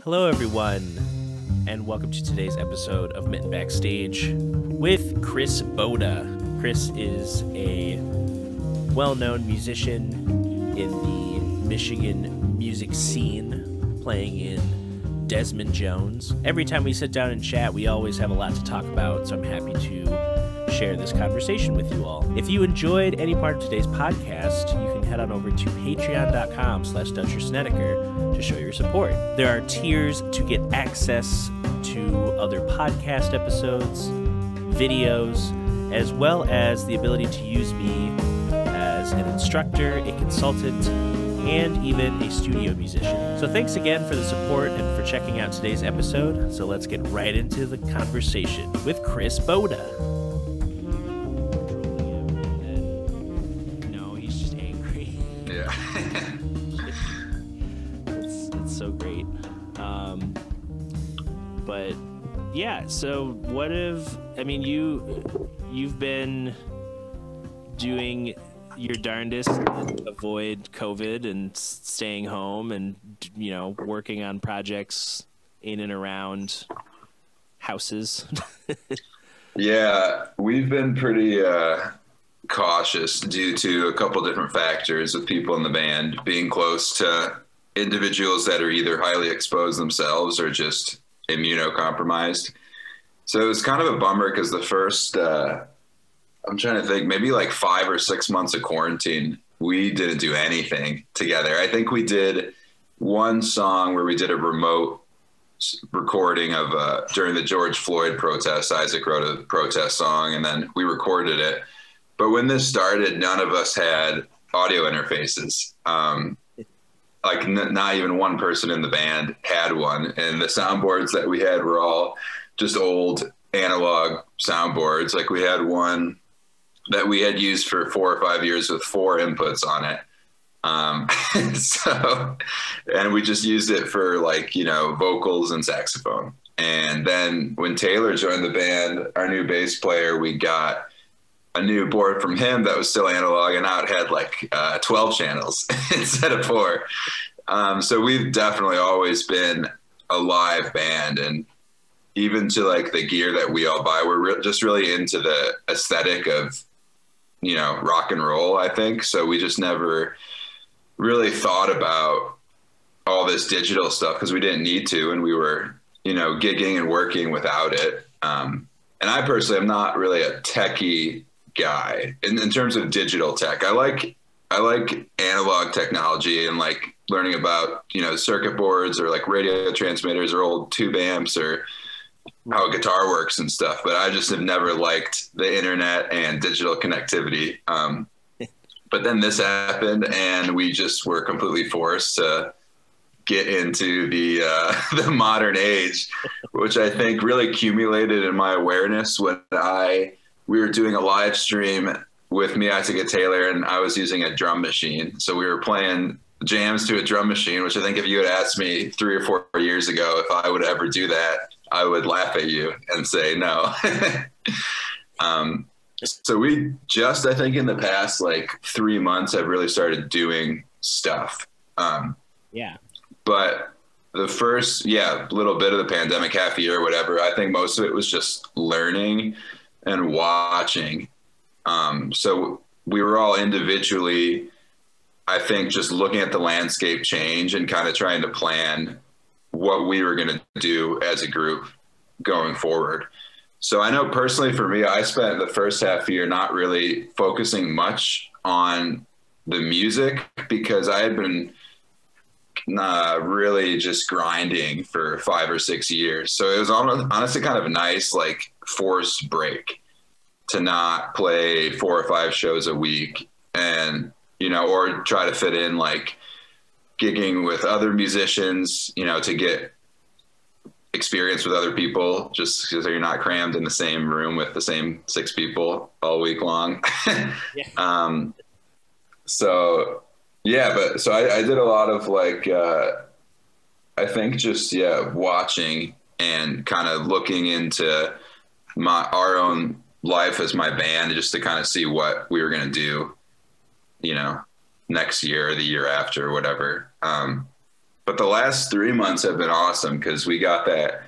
Hello, everyone, and welcome to today's episode of Mitten Backstage with Chris Bota. Chris is a well-known musician in the Michigan music scene, playing in Desmond Jones. Every time we sit down and chat, we always have a lot to talk about, so I'm happy to share this conversation with you all. If you enjoyed any part of today's podcast, you can head on over to patreon.com/Tracy Snedeker to show your support. There are tiers to get access to other podcast episodes, videos, as well as the ability to use me as an instructor, a consultant, and even a studio musician. So thanks again for the support and for checking out today's episode. So let's get right into the conversation with Chris Bota. No, he's just angry. Yeah. It's so great. But yeah, so you've been doing your darndest to avoid COVID and staying home and, working on projects in and around houses. Yeah, we've been pretty cautious due to a couple different factors of people in the band being close to individuals that are either highly exposed themselves or just immunocompromised. So it was kind of a bummer because the first, I'm trying to think, maybe like 5 or 6 months of quarantine, we didn't do anything together. I think we did one song where we did a remote recording of during the George Floyd protest. Isaac wrote a protest song and then we recorded it. But when this started, none of us had audio interfaces. Not even one person in the band had one. And the soundboards that we had were all just old analog soundboards. Like we had one that we had used for 4 or 5 years with 4 inputs on it. And we just used it for vocals and saxophone. And then when Taylor joined the band, our new bass player, we got a new board from him that was still analog, and now it had 12 channels instead of 4. So we've definitely always been a live band, and even to the gear that we all buy, we're just really into the aesthetic of, rock and roll, I think. So we just never really thought about all this digital stuff because we didn't need to, and we were, gigging and working without it. And I personally am not really a techie guy in terms of digital tech. I like analog technology and learning about, circuit boards or radio transmitters or old tube amps or how a guitar works and stuff. But I just have never liked the internet and digital connectivity. But then this happened and we just were completely forced to get into the modern age, which I think really accumulated in my awareness when we were doing a live stream with me, Isaac and Taylor, and I was using a drum machine. So we were playing jams to a drum machine, which I think if you had asked me 3 or 4 years ago if I would ever do that, I would laugh at you and say no. So we just, I think in the past 3 months, have really started doing stuff. Yeah. But the first, little bit of the pandemic, half a year or whatever, I think most of it was just learning and watching. So we were all individually, I think, just looking at the landscape change and kind of trying to plan what we were going to do as a group going forward. So I know personally for me, I spent the first half year not really focusing much on the music because I had been really just grinding for 5 or 6 years. So it was honestly kind of a nice, forced break to not play 4 or 5 shows a week and, or try to fit in gigging with other musicians, to get experience with other people, just so you're not crammed in the same room with the same 6 people all week long. Yeah. So I did a lot of I think just, watching and kind of looking into our own life as my band just to kind of see what we were going to do, next year or the year after or whatever. But the last 3 months have been awesome because we got that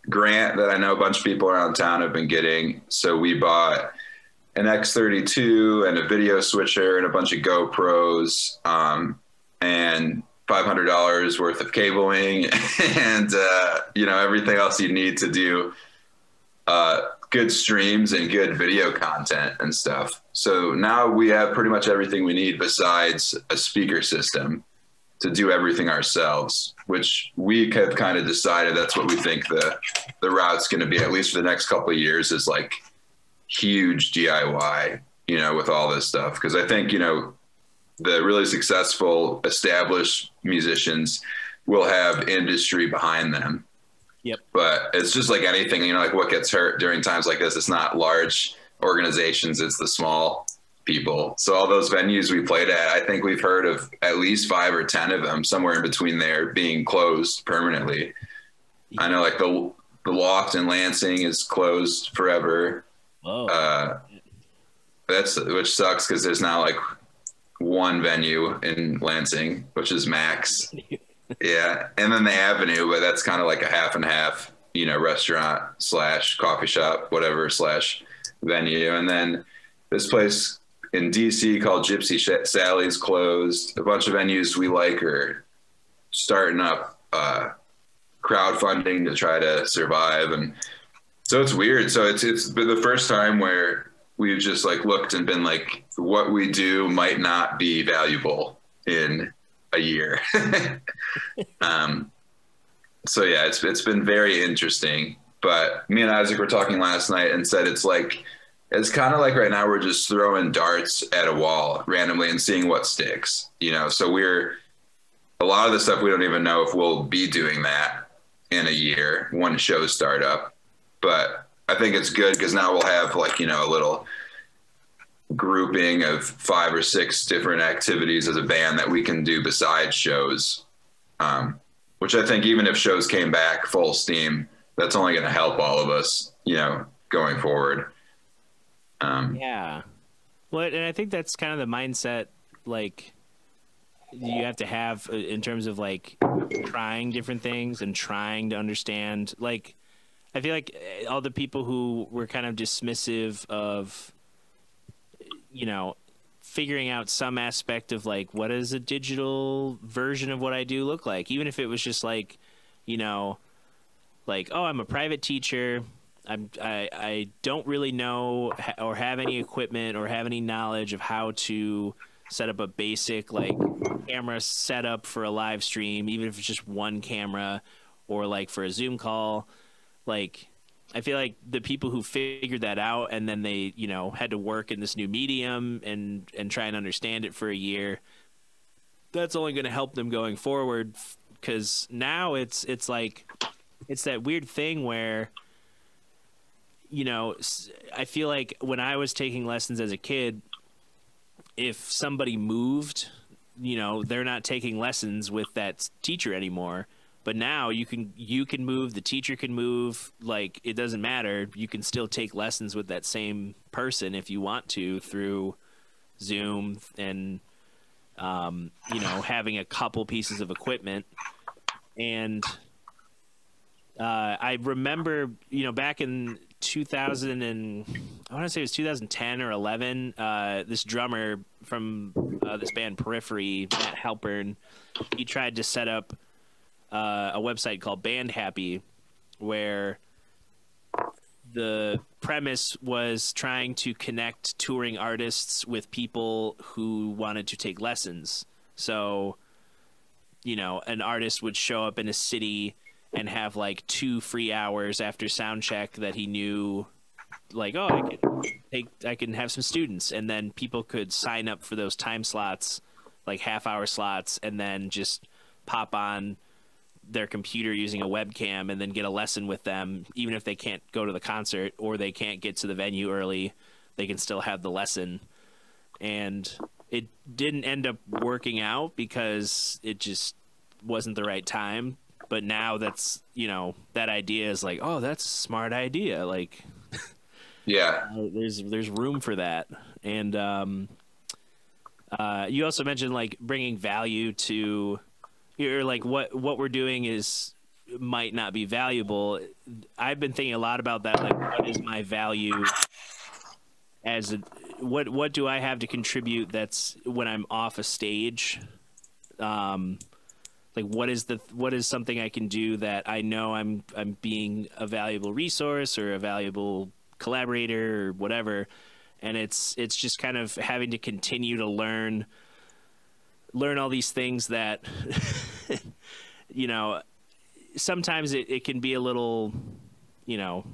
grant that I know a bunch of people around town have been getting. So we bought an X32 and a video switcher and a bunch of GoPros, and $500 worth of cabling and, everything else you need to do good streams and good video content and stuff. So now we have pretty much everything we need besides a speaker system to do everything ourselves, which we have kind of decided that's what we think the route's going to be, at least for the next couple of years, is like huge DIY, with all this stuff. Because I think, the really successful established musicians will have industry behind them. Yep. But it's just like anything, like what gets hurt during times like this, it's not large organizations, it's the small people. So all those venues we played at, I think we've heard of at least 5 or 10 of them, somewhere in between there, being closed permanently. Yeah. I know like the Loft in Lansing is closed forever. Oh. Which sucks because there's now like one venue in Lansing, which is Max. Yeah. And then the Avenue, but that's kind of like a half and half, restaurant / coffee shop, whatever / venue. And then this place in DC called Gypsy Sally's closed. A bunch of venues we like are starting up crowdfunding to try to survive. And so it's weird. So it's been the first time where we've just like looked and been like, what we do might not be valuable in a year. So yeah, it's been very interesting. But me and Isaac were talking last night and said it's kind of like right now we're just throwing darts at a wall randomly and seeing what sticks. So a lot of the stuff we don't even know if we'll be doing that in a year when shows start up. But I think it's good because now we'll have like, a little grouping of 5 or 6 different activities as a band that we can do besides shows, which I think even if shows came back full steam, that's only going to help all of us, going forward. Yeah. Well, and I think that's kind of the mindset, like, you have to have in terms of like trying different things and trying to understand. Like, I feel like all the people who were kind of dismissive of, figuring out some aspect of like, what does a digital version of what I do look like? Even if it was just like, like, oh, I'm a private teacher. I don't really know or have any equipment or have any knowledge of how to set up a basic like camera setup for a live stream, even if it's just one camera, or like for a Zoom call. Like, I feel like the people who figured that out and then they, had to work in this new medium and try and understand it for a year, that's only going to help them going forward. Because now it's like, it's that weird thing where, I feel like when I was taking lessons as a kid, if somebody moved, they're not taking lessons with that teacher anymore. But now you can move, the teacher can move, like it doesn't matter. You can still take lessons with that same person if you want to through Zoom and, having a couple pieces of equipment. And I remember, back in 2000 and I want to say it was 2010 or 11, this drummer from this band Periphery, Matt Halpern, he tried to set up a website called Band Happy, where the premise was trying to connect touring artists with people who wanted to take lessons. So, an artist would show up in a city and have like 2 free hours after sound check that he knew, like, oh, I can have some students, and then people could sign up for those time slots, like half-hour slots, and then just pop on their computer using a webcam and then get a lesson with them. Even if they can't go to the concert or they can't get to the venue early, they can still have the lesson. And it didn't end up working out because it just wasn't the right time. But now that's, that idea is like, oh, that's a smart idea. Like, yeah, there's room for that. And you also mentioned like bringing value to you're like what we're doing might not be valuable. I've been thinking a lot about that. Like, what is my value what do I have to contribute that's when I'm off a stage? Like what is something I can do that I know I'm being a valuable resource or a valuable collaborator or whatever. And it's just kind of having to continue to learn all these things that, you know, sometimes it can be a little, you know,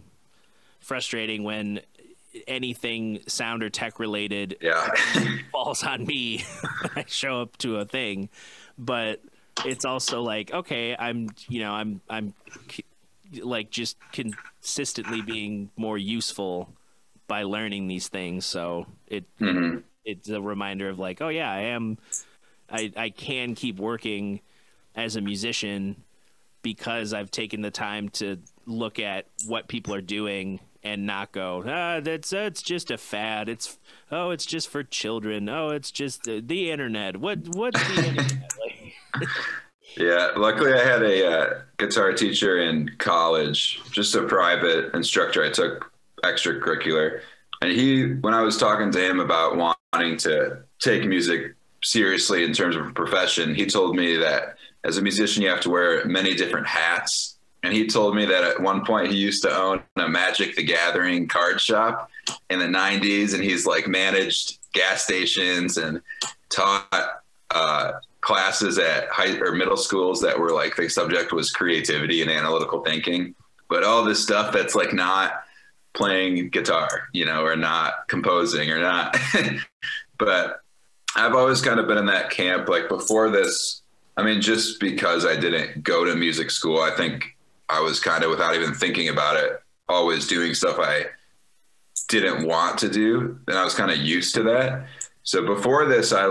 frustrating when anything sound or tech related falls on me when I show up to a thing. But it's also like, okay, I'm like just consistently being more useful by learning these things. So it's a reminder of like, oh yeah, I can keep working as a musician because I've taken the time to look at what people are doing and not go, it's just a fad. It's just for children. Oh, it's just the internet. What's the internet? Like, yeah, luckily I had a guitar teacher in college, just a private instructor. I took extracurricular, and when I was talking to him about wanting to take music seriously in terms of a profession, he told me that as a musician you have to wear many different hats. And he told me that at one point he used to own a Magic the Gathering card shop in the 90s, and he's like managed gas stations and taught classes at high or middle schools that were like, the subject was creativity and analytical thinking, but all this stuff that's like not playing guitar, you know, or not composing or not. But I've always kind of been in that camp. Like before this, I mean, just because I didn't go to music school, I think I was kind of, without even thinking about it, always doing stuff I didn't want to do. And I was kind of used to that. So before this, I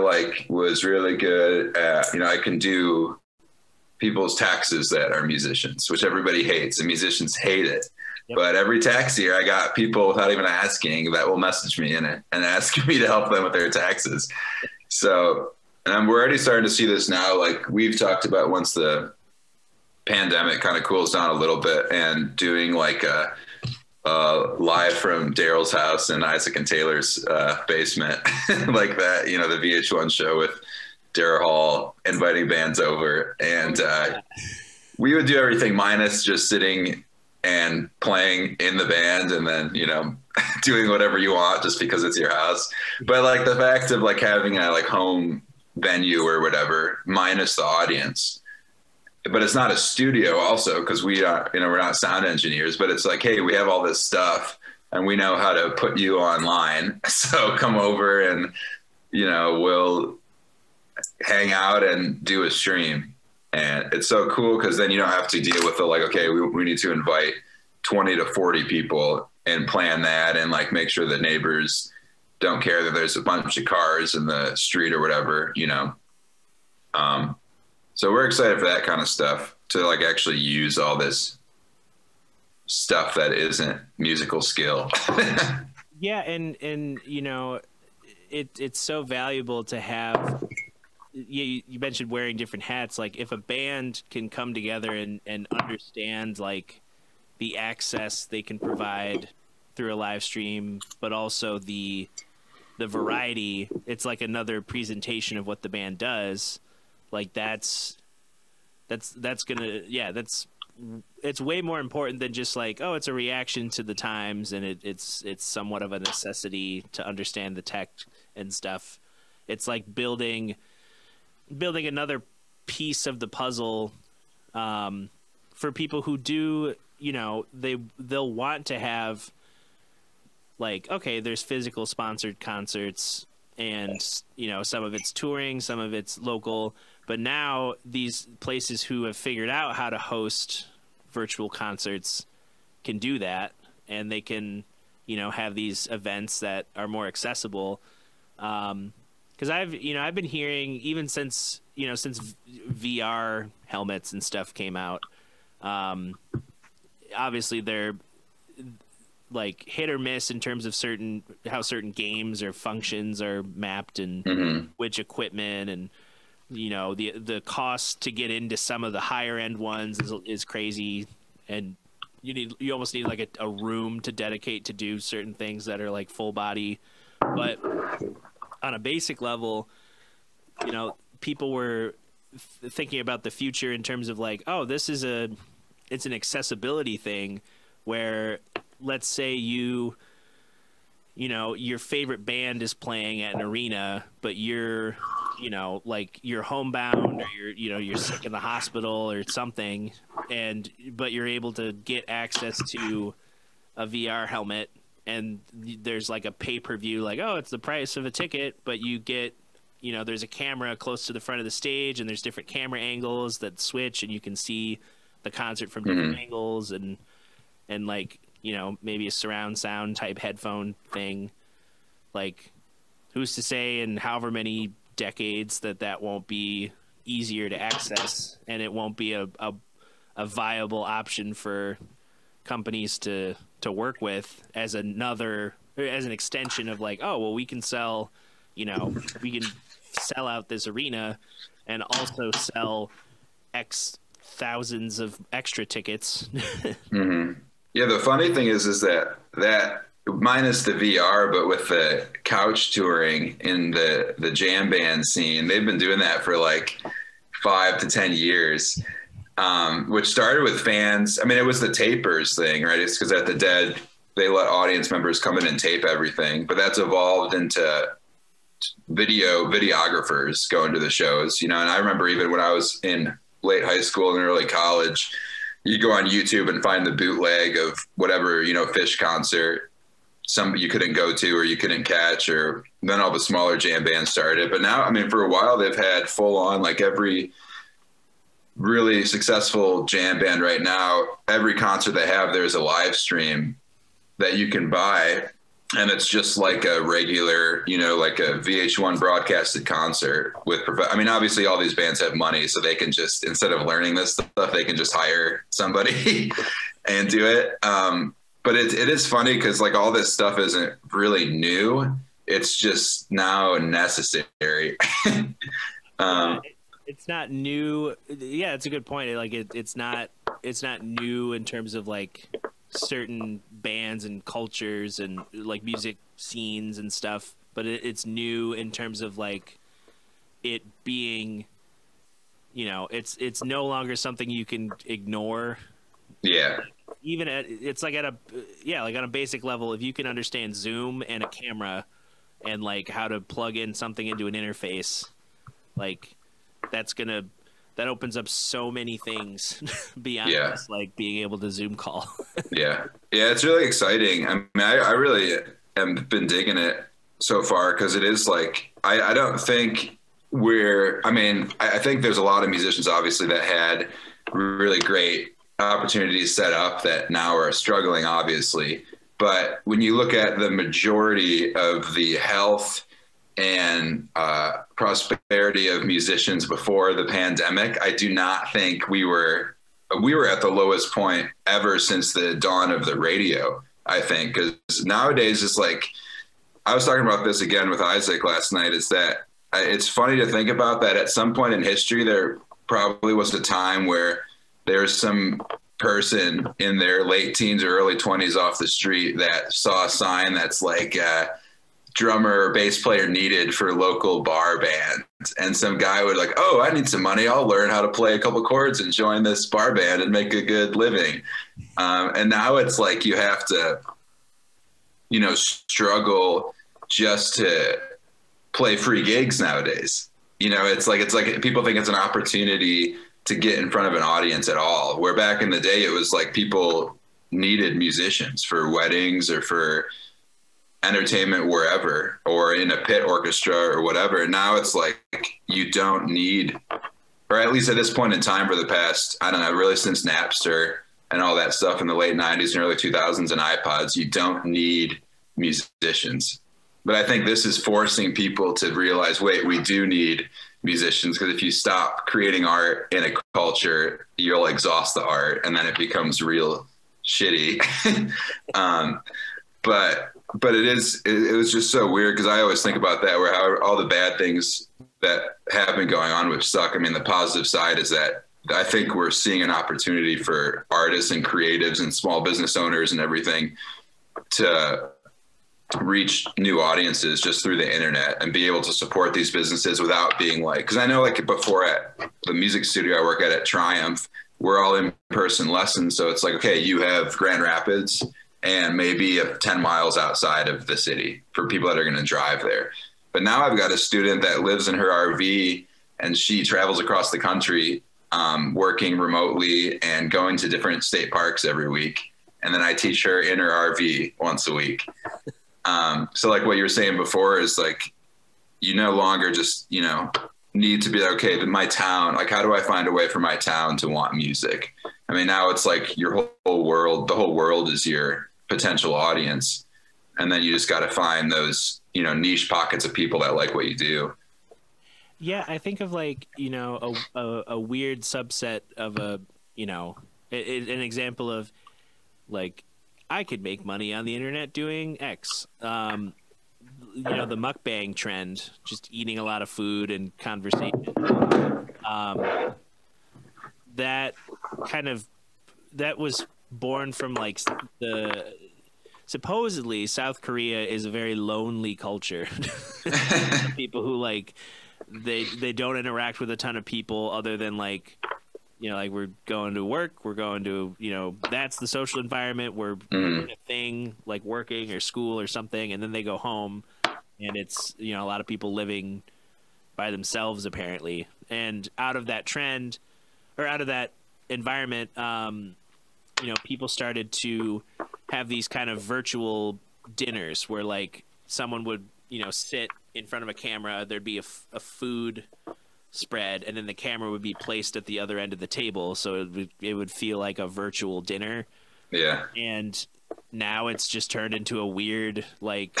was really good at, you know, I can do people's taxes that are musicians, which everybody hates, and musicians hate it. Yep. But every tax year I got people without even asking that will message me in it and ask me to help them with their taxes. So, and we're already starting to see this now. Like we've talked about, once the pandemic kind of cools down a little bit, and doing like a live from Daryl's house in Isaac and Taylor's basement, like that, you know, the VH1 show with Daryl Hall inviting bands over. And we would do everything minus just sitting and playing in the band, and then, you know, doing whatever you want just because it's your house. But like the fact of like having a like home venue or whatever, minus the audience, but it's not a studio also, because we are, you know, we're not sound engineers, but it's like, hey, we have all this stuff and we know how to put you online. So come over and, you know, we'll hang out and do a stream. And it's so cool because then you don't have to deal with the like, okay, we need to invite 20 to 40 people and plan that, and like make sure the neighbors don't care that there's a bunch of cars in the street or whatever, you know. So we're excited for that kind of stuff, to like actually use all this stuff that isn't musical skill. Yeah. And, you know, it's so valuable to have, you mentioned wearing different hats. Like if a band can come together and understand like the access they can provide through a live stream, but also the variety, it's like another presentation of what the band does. Like it's way more important than just like, oh, it's a reaction to the times, and it's somewhat of a necessity to understand the tech and stuff. It's like building another piece of the puzzle for people who do, you know, they'll want to have like, okay, there's physical sponsored concerts, and, you know, some of it's touring, some of it's local. But now these places who have figured out how to host virtual concerts can do that, and they can, you know, have these events that are more accessible. Because I've been hearing, even since VR helmets and stuff came out, obviously they're like hit or miss in terms of how certain games or functions are mapped, and which equipment, and you know, the cost to get into some of the higher end ones is crazy, and you almost need like a room to dedicate to do certain things that are like full body. But on a basic level, you know, people were thinking about the future in terms of like, oh, it's an accessibility thing where, let's say you know, your favorite band is playing at an arena, but you're, you know, like you're homebound, or you're sick in the hospital or something, but you're able to get access to a VR helmet, and there's like a pay-per-view, like, oh, it's the price of a ticket, but you get, you know, there's a camera close to the front of the stage, and there's different camera angles that switch, and you can see the concert from different angles, and like, you know, maybe a surround sound type headphone thing. Like, who's to say in however many decades that won't be easier to access, and it won't be a viable option for companies to work with as an extension of like, oh, well, we can sell out this arena and also sell X thousands of extra tickets. Yeah, the funny thing is that minus the VR, but with the couch touring in the jam band scene, they've been doing that for like 5 to 10 years, which started with fans. I mean, it was the tapers thing, right? It's because at the Dead, they let audience members come in and tape everything, but that's evolved into videographers going to the shows, you know. And I remember even when I was in late high school and early college, you go on YouTube and find the bootleg of whatever, you know, Fish concert, some you couldn't go to or you couldn't catch, or then all the smaller jam bands started. But now, I mean, for a while they've had full on, like every really successful jam band right now, every concert they have, there's a live stream that you can buy. And it's just like a regular, you know, like a VH1 broadcasted concert with, I mean, obviously all these bands have money, so they can just, instead of learning this stuff, they can just hire somebody and do it. But it is funny because like all this stuff isn't really new. It's just now necessary. It's not new. Yeah, it's a good point. Like it's not new in terms of like certain bands and cultures and like music scenes and stuff, but it's new in terms of like it being, you know, it's no longer something you can ignore. Yeah. Even it's like on a basic level, if you can understand Zoom and a camera and like how to plug in something into an interface, like that opens up so many things beyond just like being able to Zoom call. Yeah, it's really exciting. I mean, I really have been digging it so far because it is like, I don't think I think there's a lot of musicians obviously that had really great opportunities set up that now are struggling, obviously. But when you look at the majority of the health and prosperity of musicians before the pandemic, I do not think we were at the lowest point ever since the dawn of the radio, I think. Because nowadays it's like, I was talking about this again with Isaac last night, is that it's funny to think about that at some point in history, there probably was a time where there's some person in their late teens or early 20s off the street that saw a sign that's like, drummer or bass player needed for local bar band, and some guy would like, oh, I need some money, I'll learn how to play a couple chords and join this bar band and make a good living. And now it's like you have to, you know, struggle just to play free gigs nowadays. You know, it's like people think it's an opportunity to get in front of an audience at all, where back in the day it was like people needed musicians for weddings or for entertainment wherever, or in a pit orchestra or whatever. Now it's like you don't need, or at least at this point in time for the past, I don't know, really since Napster and all that stuff in the late 90s and early 2000s and iPods, you don't need musicians. But I think this is forcing people to realize, wait, we do need musicians, because if you stop creating art in a culture, you'll exhaust the art and then it becomes real shitty. But it was just so weird, because I always think about that, where how all the bad things that have been going on, which suck. I mean, the positive side is that I think we're seeing an opportunity for artists and creatives and small business owners and everything to reach new audiences just through the internet and be able to support these businesses without being like, because I know like before at the music studio I work at Triumph, we're all in-person lessons. So it's like, okay, you have Grand Rapids and maybe 10 miles outside of the city for people that are going to drive there. But now I've got a student that lives in her RV and she travels across the country, working remotely and going to different state parks every week. And then I teach her in her RV once a week. So like what you were saying before is like, you no longer just, you know, need to be like, okay, my town, like, how do I find a way for my town to want music? I mean, now it's like your whole world, the whole world is your potential audience. And then you just got to find those, you know, niche pockets of people that like what you do. Yeah. I think of like, you know, a weird subset of a, you know, an example of like, I could make money on the internet doing X. You know, the mukbang trend, just eating a lot of food and conversation. That was born from like supposedly South Korea is a very lonely culture. People who like, they don't interact with a ton of people other than like, you know, like we're going to work, we're going to, you know, that's the social environment. We're doing a thing like working or school or something. And then they go home and it's, you know, a lot of people living by themselves apparently. And out of that trend or out of that environment, you know, people started to have these kind of virtual dinners where like someone would, you know, sit in front of a camera. There'd be a food spread and then the camera would be placed at the other end of the table, so it would feel like a virtual dinner. Yeah. And now it's just turned into a weird like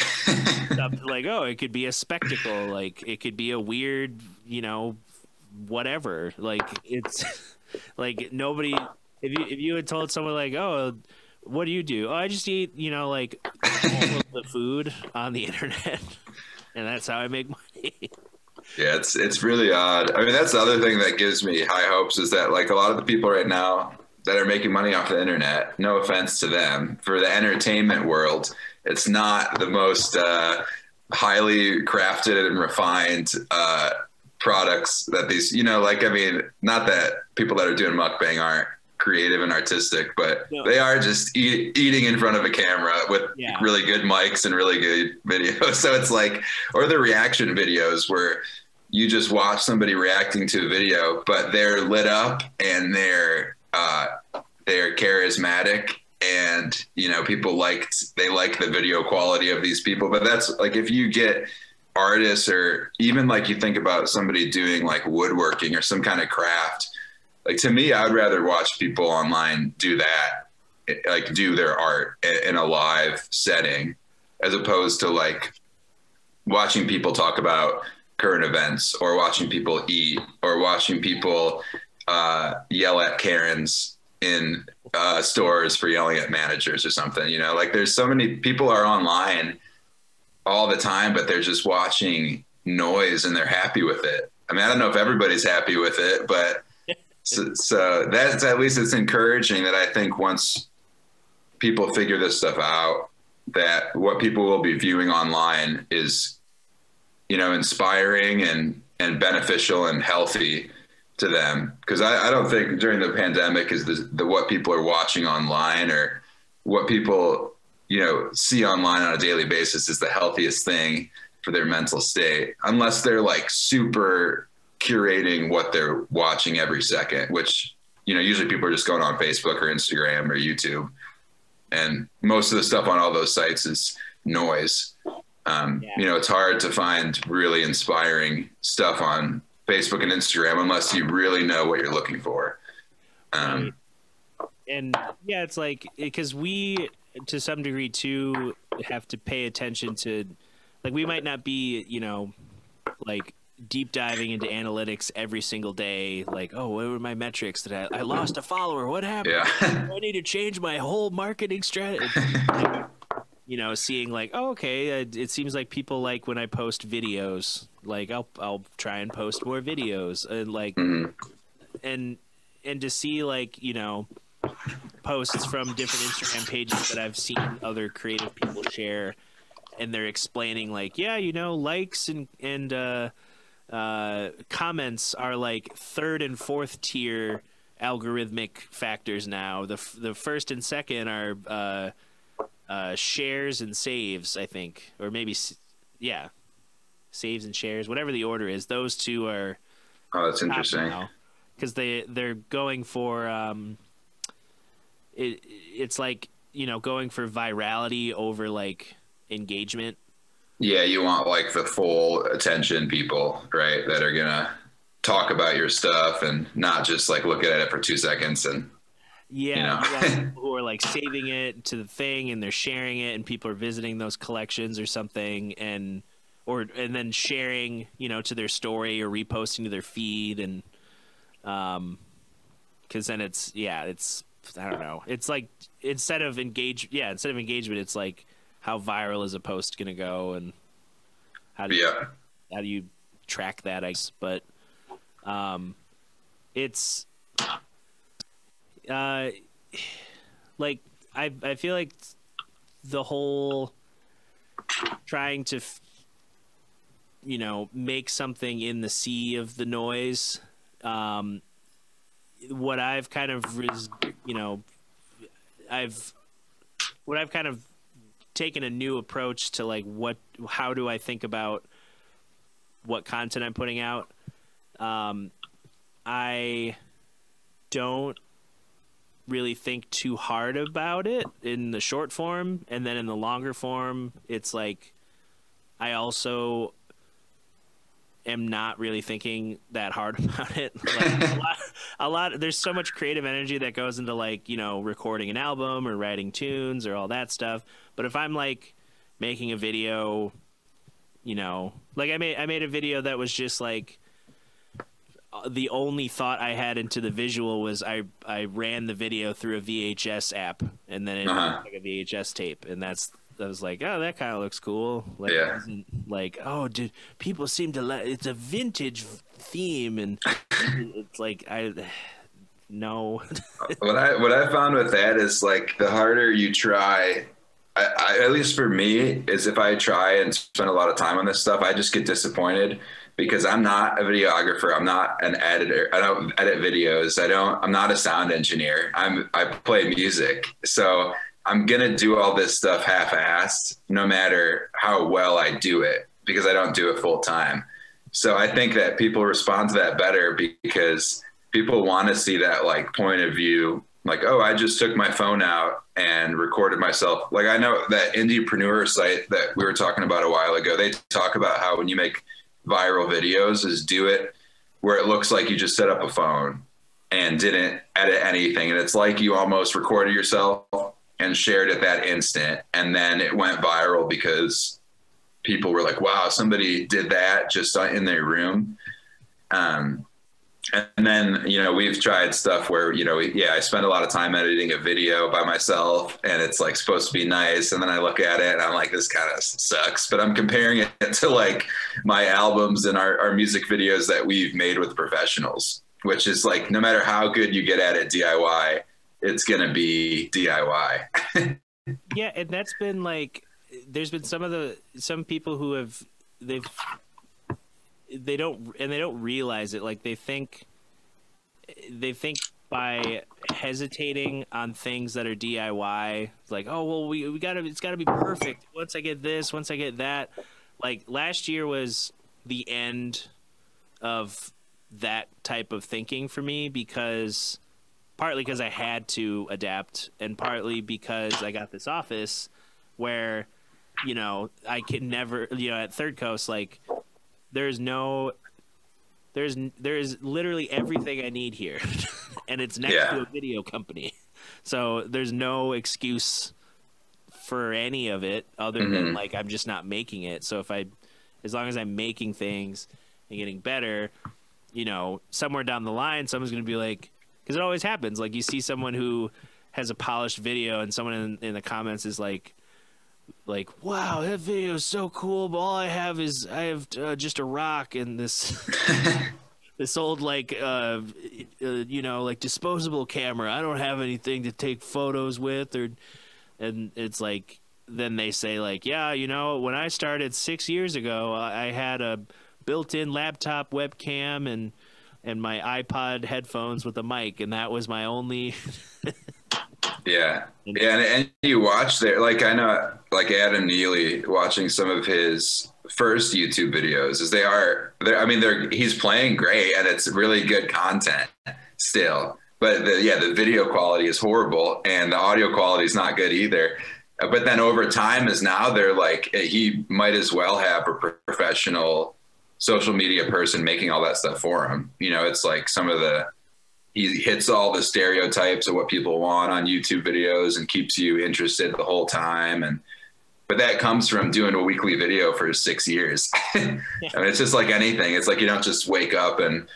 like, oh, it could be a spectacle, like it could be a weird, you know, whatever. Like it's like nobody, if you had told someone like, oh, what do you do? Oh, I just eat, you know, like all of the food on the internet and that's how I make money. Yeah, it's really odd. I mean, that's the other thing that gives me high hopes is that like a lot of the people right now that are making money off the internet, no offense to them, for the entertainment world, it's not the most highly crafted and refined products that these, you know, like, I mean, not that people that are doing mukbang aren't creative and artistic, but no, they are just eating in front of a camera with really good mics and really good videos. So it's like, or the reaction videos where you just watch somebody reacting to a video, but they're lit up and they're charismatic and, you know, people like the video quality of these people. But that's like, if you get artists or even like you think about somebody doing like woodworking or some kind of craft, like to me, I'd rather watch people online do that, like do their art in a live setting, as opposed to like watching people talk about current events or watching people eat or watching people yell at Karens in stores for yelling at managers or something. You know, like there's so many people are online all the time, but they're just watching noise and they're happy with it. I mean, I don't know if everybody's happy with it, but so that's, at least it's encouraging that I think once people figure this stuff out, that what people will be viewing online is, you know, inspiring and beneficial and healthy to them. Because I don't think during the pandemic is the what people are watching online or what people, you know, see online on a daily basis is the healthiest thing for their mental state, unless they're like super curating what they're watching every second, which, you know, usually people are just going on Facebook or Instagram or YouTube, and most of the stuff on all those sites is noise. You know, it's hard to find really inspiring stuff on Facebook and Instagram unless you really know what you're looking for. And yeah, it's like, because we to some degree too have to pay attention to, like, we might not be, you know, like deep diving into analytics every single day, like, oh, what were my metrics? That I lost a follower, what happened? I need to change my whole marketing strategy. you know, seeing like, oh, okay, it seems like people like when I post videos. Like I'll try and post more videos, and like, and to see like, you know, posts from different Instagram pages that I've seen other creative people share, and they're explaining like, yeah, you know, likes and comments are like third and fourth tier algorithmic factors now. The first and second are shares and saves, I think, or maybe saves and shares, whatever the order is. Those two are that's interesting because they're going for it's like, you know, going for virality over like engagement. Yeah, you want like the full attention people, right, that are gonna talk about your stuff and not just like look at it for 2 seconds and yeah, you know. you want people who are like saving it to the thing and they're sharing it and people are visiting those collections or something, and then sharing, you know, to their story or reposting to their feed, and because then it's I don't know, it's like instead of engagement, it's like how viral is a post gonna go, and how do you track that, I guess. But it's like I feel like the whole trying to you know, make something in the sea of the noise, what I've kind of taken a new approach to like how do I think about what content I'm putting out. I don't really think too hard about it in the short form, and then in the longer form, it's like I also am not really thinking that hard about it. Like a lot. There's so much creative energy that goes into like, you know, recording an album or writing tunes or all that stuff. But if I'm like making a video, you know, like I made a video that was just like the only thought I had into the visual was I ran the video through a VHS app, and then it was like a VHS tape, and I was like, oh, that kind of looks cool. Like, it wasn't like, oh, dude, people seem to like, it's a vintage theme, and it's like, no. What I found with that is like the harder you try, I at least for me, is if I try and spend a lot of time on this stuff, I just get disappointed because I'm not a videographer. I'm not an editor. I don't edit videos. I'm not a sound engineer. I play music. So I'm going to do all this stuff half-assed no matter how well I do it, because I don't do it full time. So I think that people respond to that better because people want to see that like point of view, like, oh, I just took my phone out and recorded myself. Like I know that Indiepreneur site that we were talking about a while ago, they talk about how when you make viral videos is do it where it looks like you just set up a phone and didn't edit anything. And it's like you almost recorded yourself and shared it that instant. And then it went viral because people were like, wow, somebody did that just in their room. And then, you know, we've tried stuff where, you know, I spend a lot of time editing a video by myself and it's like supposed to be nice. And then I look at it and I'm like, this kind of sucks, but I'm comparing it to like my albums and our music videos that we've made with professionals, which is like, no matter how good you get at it DIY, it's going to be DIY. Yeah. And that's been like, there's been some people who they don't realize it. Like they think by hesitating on things that are DIY, like, oh, well, it's gotta be perfect. Once I get this, once I get that, like last year was the end of that type of thinking for me, because partly because I had to adapt, and partly because I got this office where, you know, I can never, you know, at Third Coast, like there's literally everything I need here and it's next to a video company. So there's no excuse for any of it other than like, I'm just not making it. So as long as I'm making things and getting better, you know, somewhere down the line, someone's going to be like, cause it always happens. Like you see someone who has a polished video and someone in the comments is like, like, wow, that video is so cool, but all I have is just a rock and this this old like like disposable camera. I don't have anything to take photos with, and it's like, then they say like, yeah, when I started 6 years ago, I had a built-in laptop webcam and my iPod headphones with a mic, and that was my only. Yeah. And you watch there, like, I know, like Adam Neely, watching some of his first YouTube videos, he's playing great and it's really good content still, but the video quality is horrible and the audio quality is not good either. But then over time, is now they're like, he might as well have a professional social media person making all that stuff for him. It's like he hits all the stereotypes of what people want on YouTube videos and keeps you interested the whole time. But that comes from doing a weekly video for 6 years. It's just like anything. It's like, you don't just wake up and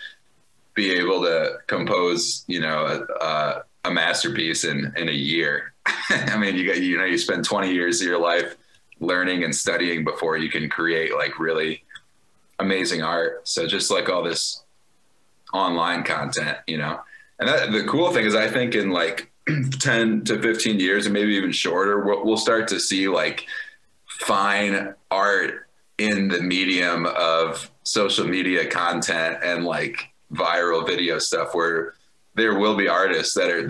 be able to compose, a masterpiece in a year. You spend 20 years of your life learning and studying before you can create like really amazing art. So just like all this online content, and the cool thing is, I think in like 10 to 15 years and maybe even shorter, we'll start to see like fine art in the medium of social media content and like viral video stuff, where there will be artists that are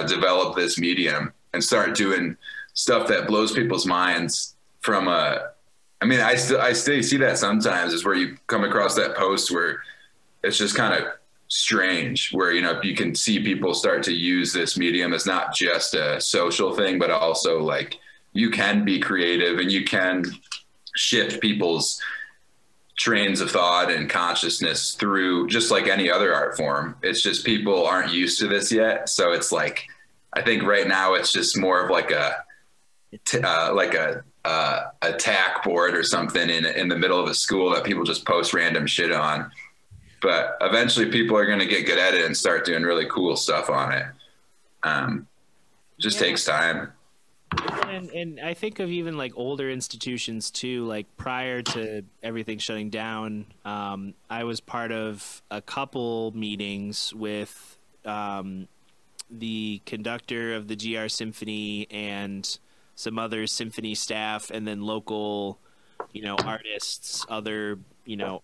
develop this medium and start doing stuff that blows people's minds from I still see that sometimes, is where you come across that post where it's just kind of strange, where you can see people start to use this medium as not just a social thing, but also like you can be creative and you can shift people's trains of thought and consciousness through just like any other art form. It's just people aren't used to this yet. So it's like, I think right now it's just more of like a tack board or something in the middle of a school that people just post random shit on. But eventually people are going to get good at it and start doing really cool stuff on it. Just takes time. And I think of even like older institutions too, like prior to everything shutting down, I was part of a couple meetings with the conductor of the GR Symphony and some other symphony staff, and then local, artists, other,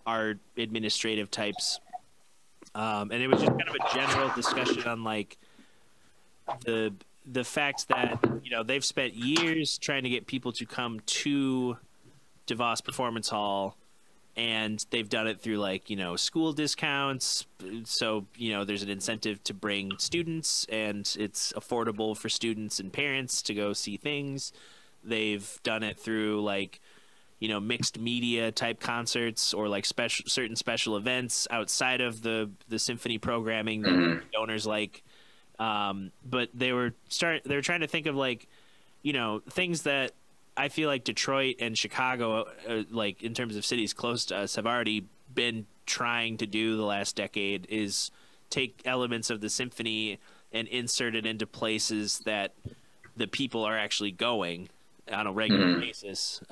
art administrative types. And it was just kind of a general discussion on like the fact that, they've spent years trying to get people to come to DeVos Performance Hall, and they've done it through like, school discounts. So, there's an incentive to bring students, and it's affordable for students and parents to go see things. They've done it through like, mixed media type concerts, or like certain special events outside of the symphony programming that donors like. But they were trying to think of like, things that I feel like Detroit and Chicago, like in terms of cities close to us, have already been trying to do the last decade, is take elements of the symphony and insert it into places that the people are actually going on a regular basis.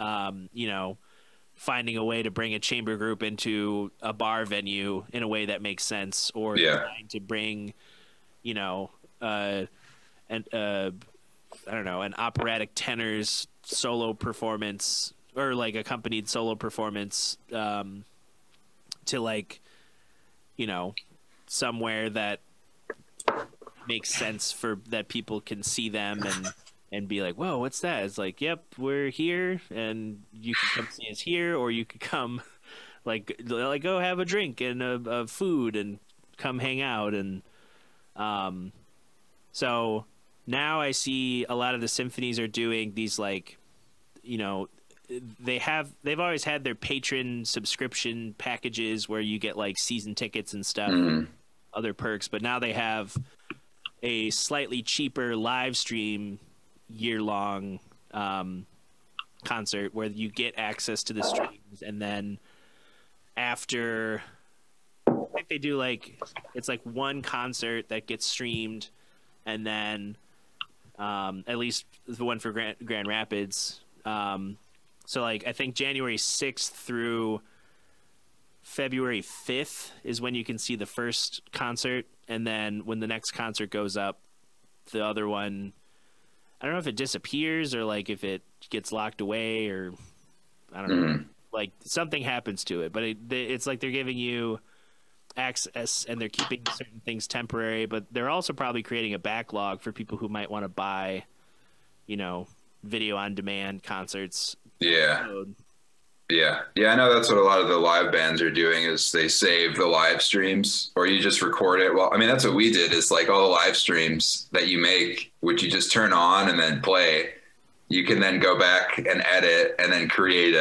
Finding a way to bring a chamber group into a bar venue in a way that makes sense, or trying to bring, an operatic tenor's solo performance, or like accompanied solo performance, to like, somewhere that makes sense for that people can see them and be like, whoa, what's that? It's like, yep, we're here, and you can come see us here, or you could come like go have a drink and a food and come hang out. And so now I see a lot of the symphonies are doing these like, they've always had their patron subscription packages where you get like season tickets and stuff, and other perks, but now they have a slightly cheaper live stream year-long concert where you get access to the streams, and then after, I think they do like, it's like one concert that gets streamed, and then at least the one for Grand Rapids, So like I think January 6th through February 5th is when you can see the first concert, and then when the next concert goes up, the other one, I don't know if it disappears or like if it gets locked away or I don't know, like something happens to it, but it's like they're giving you access and they're keeping certain things temporary, but they're also probably creating a backlog for people who might want to buy, you know, video on demand concerts. Yeah. Yeah. I know that's what a lot of the live bands are doing is they save the live streams or you just record it. Well, I mean, that's what we did is like all the live streams that you make, which you just turn on and then play, you can then go back and edit and then create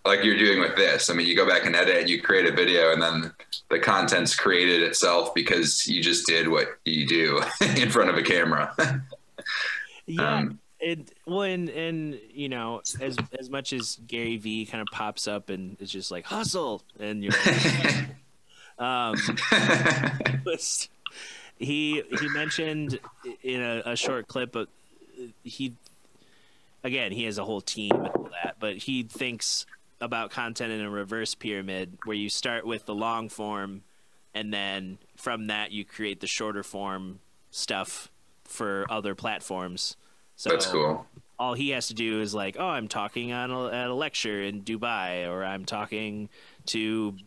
like you're doing with this. I mean, you go back and edit and you create a video and then the content's created itself because you just did what you do in front of a camera. Yeah. And you know, as much as Gary V kind of pops up and it's just like hustle and you're he mentioned in a short clip he has a whole team and all that, but he thinks about content in a reverse pyramid where you start with the long form and then from that you create the shorter form stuff for other platforms. So that's cool. All he has to do is like, oh, I'm talking at a lecture in Dubai, or I'm talking to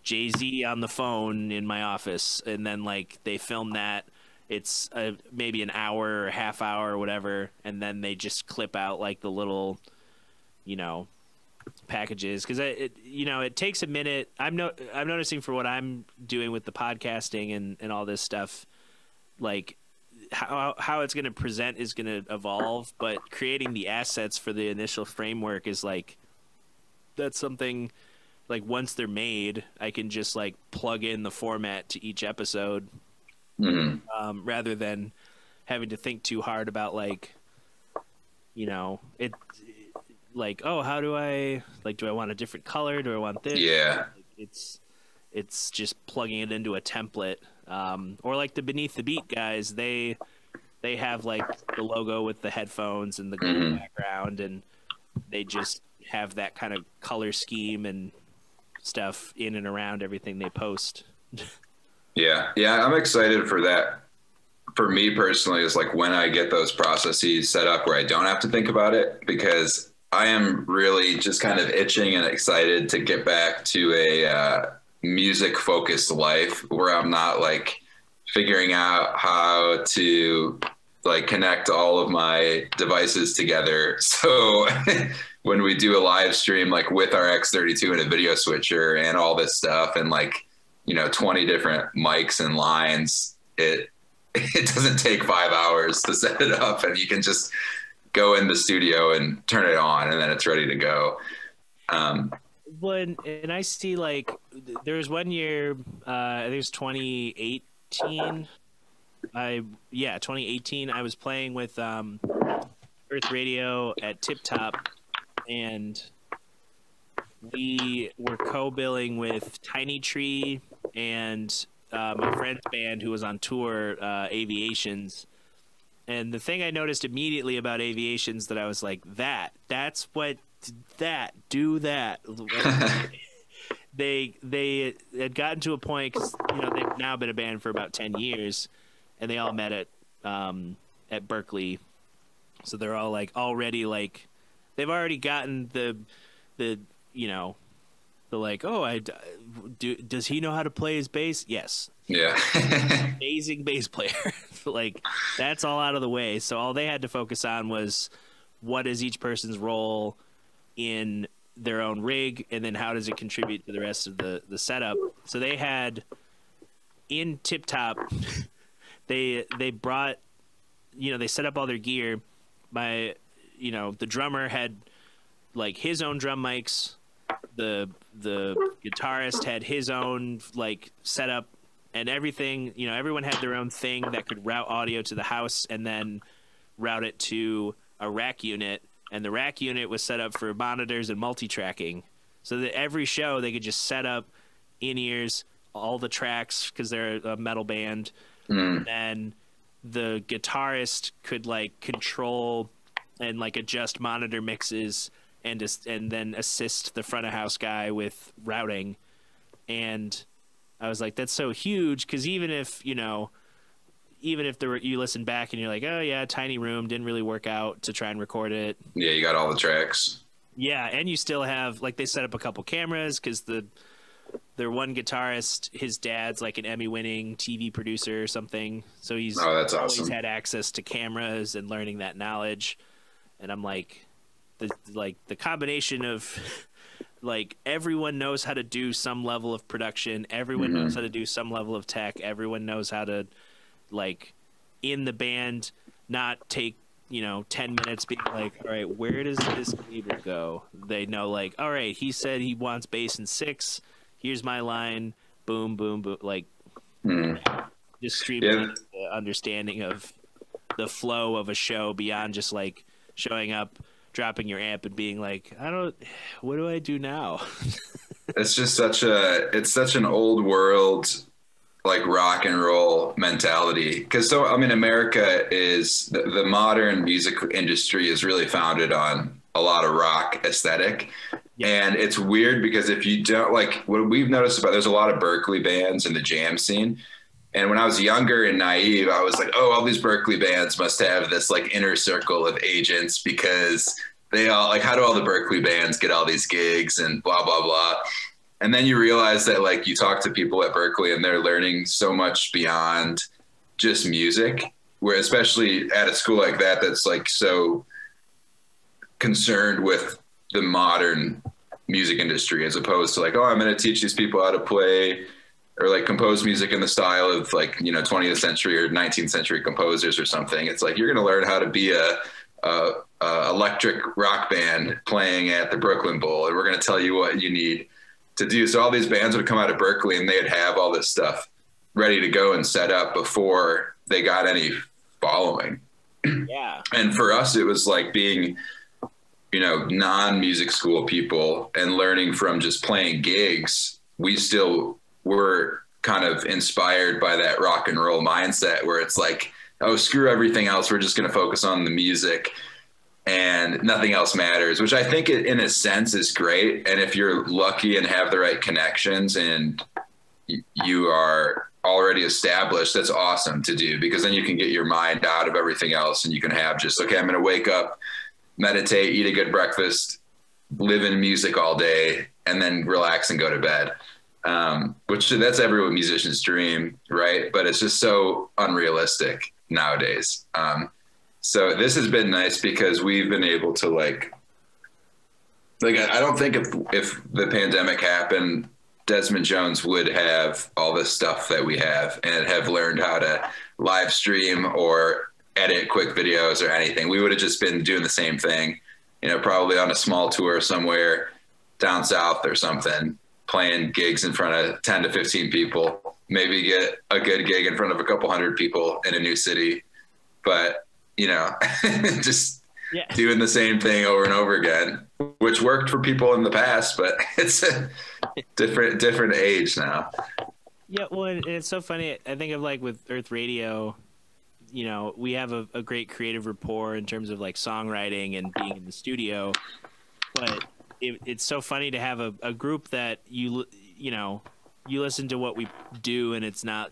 Jay-Z on the phone in my office, and then like they film that. It's maybe an hour or a half hour or whatever, and then they just clip out like the little, you know, packages because it takes a minute. I'm noticing for what I'm doing with the podcasting and all this stuff, like. How it's going to present is going to evolve, but creating the assets for the initial framework is like that's something like once they're made, I can just like plug in the format to each episode rather than having to think too hard about like, you know, it like, oh, how do I like, do I want a different color? Do I want this? Yeah. Like, it's just plugging it into a template. Or like the Beneath the Beat guys, they have like the logo with the headphones and the gold background, and they just have that kind of color scheme and stuff in and around everything they post. Yeah, I'm excited for that. For me personally, is like when I get those processes set up where I don't have to think about it, because I am really just kind of itching and excited to get back to a music focused life where I'm not like figuring out how to like connect all of my devices together. So when we do a live stream, like with our X32 and a video switcher and all this stuff and like, you know, 20 different mics and lines, it doesn't take 5 hours to set it up, and you can just go in the studio and turn it on and then it's ready to go. And I see like there was one year, I think it was 2018. 2018. I was playing with Earth Radio at Tip Top, and we were co-billing with Tiny Tree and my friend's band who was on tour, Aviations. And the thing I noticed immediately about Aviations that I was like, that's what do that. They had gotten to a point because, you know, they've now been a band for about 10 years, and they all met at Berkeley, so they're all like already like they've already gotten the you know the like, oh, does he know how to play his bass? Yes. Yeah. Amazing bass player. Like that's all out of the way, so all they had to focus on was what is each person's role in their own rig, and then how does it contribute to the rest of the setup. So they had in Tip Top they brought, you know, they set up all their gear. The drummer had like his own drum mics, the guitarist had his own like setup and everything. You know, everyone had their own thing that could route audio to the house and then route it to a rack unit. And the rack unit was set up for monitors and multi-tracking, so that every show they could just set up in-ears, all the tracks, because they're a metal band. And then the guitarist could like control and like adjust monitor mixes and then assist the front of house guy with routing. And I was like, that's so huge, because even if you listen back and you're like, oh yeah, tiny room, didn't really work out to try and record it. Yeah, you got all the tracks. Yeah, and you still have, like, they set up a couple cameras because their one guitarist, his dad's like an Emmy-winning TV producer or something, so he's that's always awesome. had access to cameras and learning that knowledge. And I'm like, the combination of like everyone knows how to do some level of production, everyone knows how to do some level of tech, everyone knows how to, like, in the band, not take 10 minutes being like, all right, where does this cable go? They know, like, all right, he said he wants bass in 6. Here's my line. Boom, boom, boom. Like, just streamlining the understanding of the flow of a show beyond just like showing up, dropping your amp, and being like, what do I do now? It's just such an old world, like, rock and roll mentality. Because America is the modern music industry is really founded on a lot of rock aesthetic. Yeah. And it's weird because if you don't, like, what we've noticed there's a lot of Berkeley bands in the jam scene. And when I was younger and naive, I was like, oh, all these Berkeley bands must have this like inner circle of agents because they all, like, how do all the Berkeley bands get all these gigs and blah, blah, blah. And then you realize that, like, you talk to people at Berkeley and they're learning so much beyond just music, where especially at a school like that, that's like so concerned with the modern music industry, as opposed to like, oh, I'm going to teach these people how to play or like compose music in the style of like, 20th century or 19th century composers or something. It's like, you're going to learn how to be a electric rock band playing at the Brooklyn Bowl, and we're going to tell you what you need to do. So all these bands would come out of Berkeley and they'd have all this stuff ready to go and set up before they got any following. Yeah. And for us, it was like being, non-music school people and learning from just playing gigs. We still were kind of inspired by that rock and roll mindset where it's like, oh, screw everything else. We're just going to focus on the music and nothing else matters, which I think in a sense is great. And if you're lucky and have the right connections and you are already established, that's awesome to do, because then you can get your mind out of everything else and you can have just, okay, I'm going to wake up, meditate, eat a good breakfast, live in music all day, and then relax and go to bed. Which that's every musician's dream, right? But it's just so unrealistic nowadays. So this has been nice because we've been able to like I don't think if the pandemic happened, Desmond Jones would have all this stuff that we have and have learned how to live stream or edit quick videos or anything. We would have just been doing the same thing, probably on a small tour somewhere down south or something, playing gigs in front of 10 to 15 people, maybe get a good gig in front of a couple hundred people in a new city. But, just doing the same thing over and over again, which worked for people in the past, but it's a different age now. Yeah, well, and it's so funny. I think of like with Earth Radio, we have a great creative rapport in terms of like songwriting and being in the studio, but it's so funny to have a group that you listen to what we do, and it's not,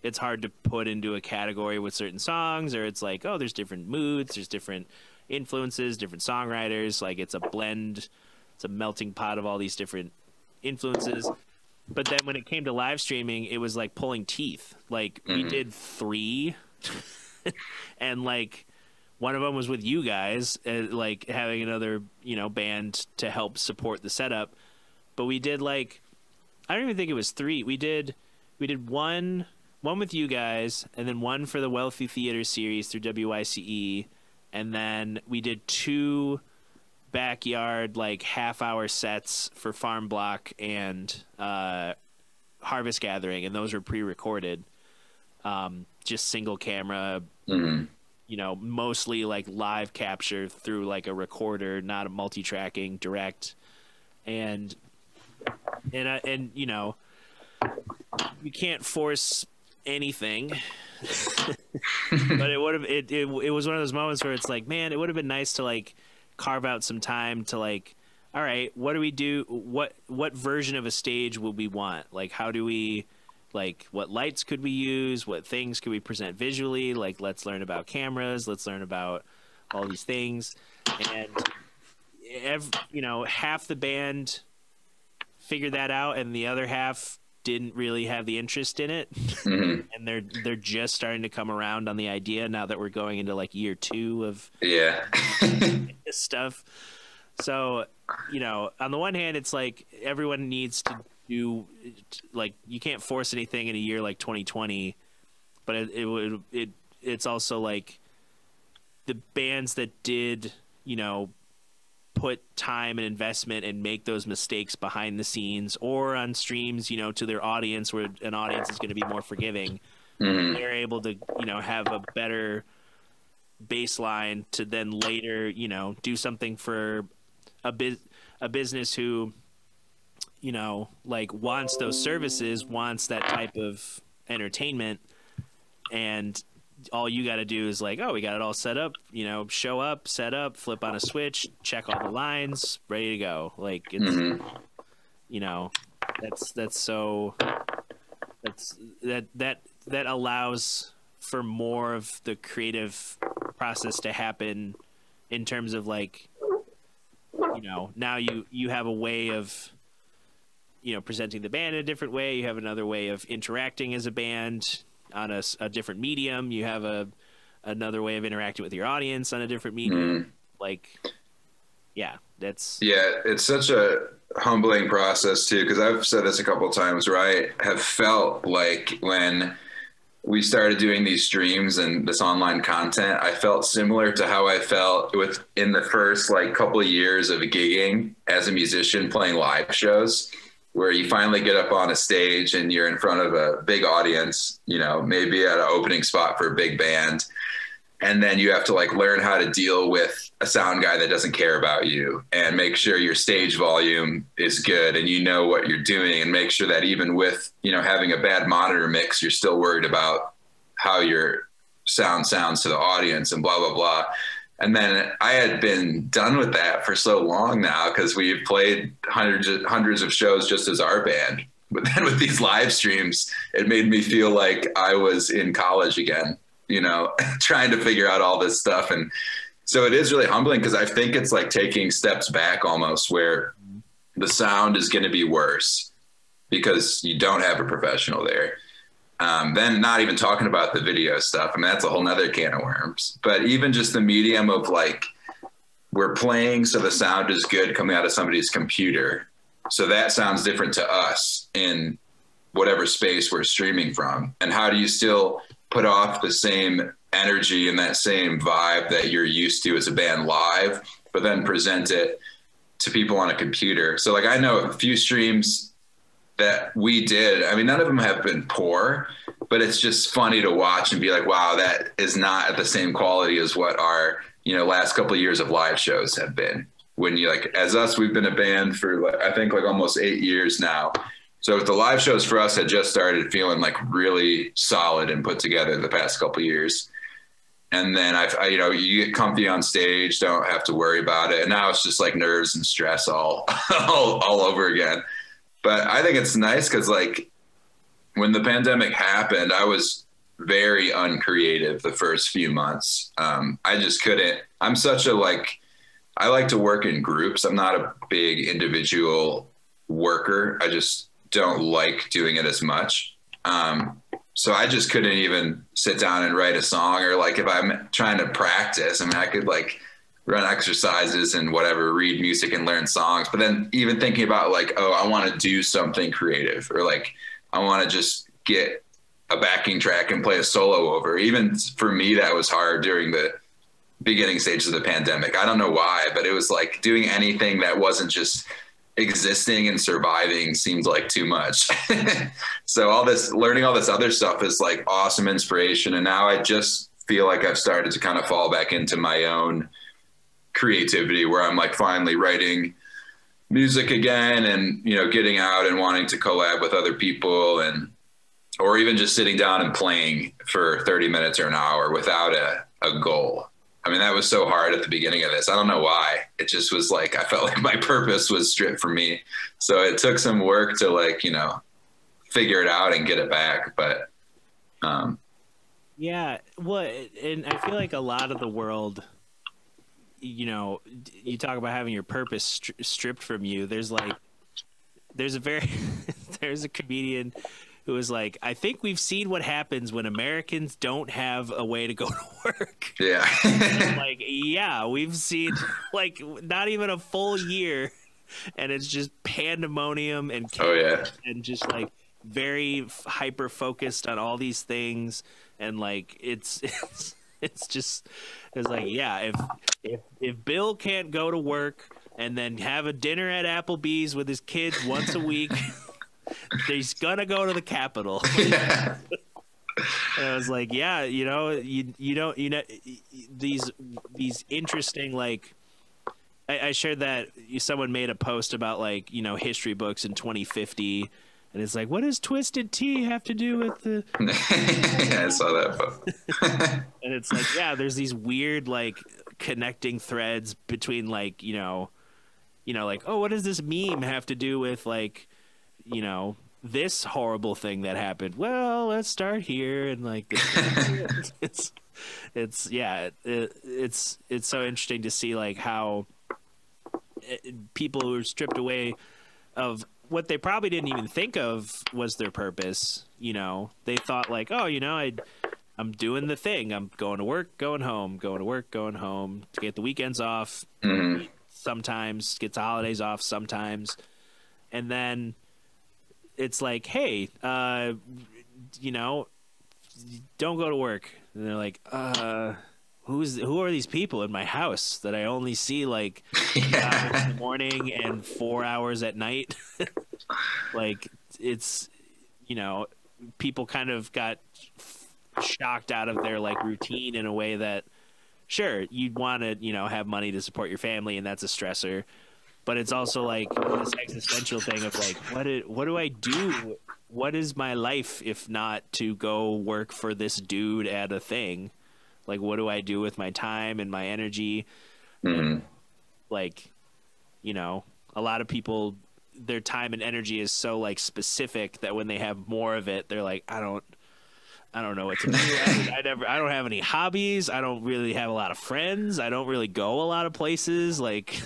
it's hard to put into a category with certain songs, or it's like, oh, there's different moods, there's different influences, different songwriters, like it's a blend, it's a melting pot of all these different influences. But then when it came to live streaming, it was like pulling teeth. Like we did 3 and like one of them was with you guys, like having another, band to help support the setup. But we did like, I don't even think it was 3. We did one with you guys, and then one for the Wealthy Theater series through WYCE, and then we did 2 backyard like half-hour sets for Farm Block and Harvest Gathering, and those were pre-recorded, just single camera, mostly like live capture through like a recorder, not a multi-tracking, direct, and you can't force anything. But it would have it was one of those moments where it's like, man, it would have been nice to like carve out some time to like, all right, what do we do? What version of a stage would we want? Like, how do we, like, what lights could we use? What things could we present visually? Like, let's learn about cameras. Let's learn about all these things. And half the band figured that out, and the other half didn't really have the interest in it. Mm-hmm. And they're just starting to come around on the idea now that we're going into like year 2 of this stuff. So, on the one hand, it's like everyone needs to do, like, you can't force anything in a year like 2020, but it's also like the bands that did, put time and investment and make those mistakes behind the scenes or on streams, to their audience, where an audience is going to be more forgiving. Mm-hmm. They're able to, have a better baseline to then later, do something for a business who, like, wants those services, wants that type of entertainment, and all you got to do is like, oh, we got it all set up, show up, set up, flip on a switch, check all the lines, ready to go. Like, it's, mm-hmm. That allows for more of the creative process to happen in terms of like, now you have a way of, presenting the band in a different way. You have another way of interacting as a band on a different medium. You have another way of interacting with your audience on a different medium. Mm. Like, it's such a humbling process too, because I've said this a couple of times where I have felt like when we started doing these streams and this online content, I felt similar to how I felt in the first like couple of years of gigging as a musician playing live shows, where you finally get up on a stage and you're in front of a big audience, maybe at an opening spot for a big band. And then you have to like learn how to deal with a sound guy that doesn't care about you, and make sure your stage volume is good and what you're doing, and make sure that even with, having a bad monitor mix, you're still worried about how your sound sounds to the audience and blah, blah, blah. And then I had been done with that for so long now, because we've played hundreds of shows just as our band. But then with these live streams, it made me feel like I was in college again, trying to figure out all this stuff. And so it is really humbling, because I think it's like taking steps back almost, where the sound is going to be worse because you don't have a professional there. Then not even talking about the video stuff. I mean, that's a whole nother can of worms. But even just the medium of like, we're playing so the sound is good coming out of somebody's computer. So that sounds different to us in whatever space we're streaming from. And how do you still put off the same energy and that same vibe that you're used to as a band live, but then present it to people on a computer? So like, I know a few streams that we did. I mean, none of them have been poor, but it's just funny to watch and be like, wow, that is not at the same quality as what our, last couple of years of live shows have been. When you like, as us, we've been a band for I think like almost 8 years now. So the live shows for us had just started feeling like really solid and put together the past couple of years. And then you get comfy on stage, don't have to worry about it. And now it's just like nerves and stress all over again. But I think it's nice, because like when the pandemic happened, I was very uncreative the first few months. I just couldn't. I'm such a I like to work in groups. I'm not a big individual worker. I just don't like doing it as much. So I just couldn't even sit down and write a song, or like if I'm trying to practice, I mean, I could like run exercises and whatever, read music and learn songs. But then even thinking about like, oh, I want to do something creative, or like, I want to just get a backing track and play a solo over. Even for me, that was hard during the beginning stages of the pandemic. I don't know why, but it was like doing anything that wasn't just existing and surviving seemed like too much. So learning all this other stuff is like awesome inspiration. And now I just feel like I've started to kind of fall back into my own creativity, where I'm like finally writing music again, and getting out and wanting to collab with other people. And or even just sitting down and playing for 30 minutes or an hour without a goal. I mean, that was so hard at the beginning of this. I don't know why. It just was like, I felt like my purpose was stripped from me. So it took some work to, like, you know, figure it out and get it back. But, yeah, well, and I feel like a lot of the world, you know, you talk about having your purpose stripped from you. There's a there's a comedian who was like, I think we've seen what happens when Americans don't have a way to go to work. Yeah. Like, yeah, we've seen, like, not even a full year, and it's just pandemonium and chaos. Oh, yeah. And just, like, very hyper focused on all these things, and, like, it's like, yeah, if Bill can't go to work and then have a dinner at Applebee's with his kids once a week, he's gonna go to the Capitol. Yeah. And I was like, yeah, you know, you don't, you know, these interesting, like, I shared that someone made a post about, like, you know, history books in 2050, and it's like, what does Twisted Tea have to do with the? Yeah, I saw that post. And it's like, yeah, there's these weird, like, connecting threads between, like, you know, like, oh, what does this meme have to do with, like, you know, this horrible thing that happened? Well, let's start here, and, like, it's so interesting to see, like, how people who are stripped away of what they probably didn't even think of was their purpose. You know, they thought, like, oh, you know, I'm doing the thing. I'm going to work, going home, going to work, going home, to get the weekends off. Mm-hmm. Sometimes get the holidays off sometimes. And then it's like, hey, you know, don't go to work. And they're like, who are these people in my house that I only see, like, 2 hours in the morning and 4 hours at night? Like, it's, you know, people kind of got shocked out of their, like, routine in a way that, sure, you'd want to, you know, have money to support your family, and that's a stressor. But it's also, like, this existential thing of, like, what do I do? What is my life if not to go work for this dude at a thing? Like, what do I do with my time and my energy? Mm-hmm. Like, you know, a lot of people, their time and energy is so, like, specific that when they have more of it, they're like, I don't know what to do. I don't have any hobbies. I don't really have a lot of friends. I don't really go a lot of places. Like,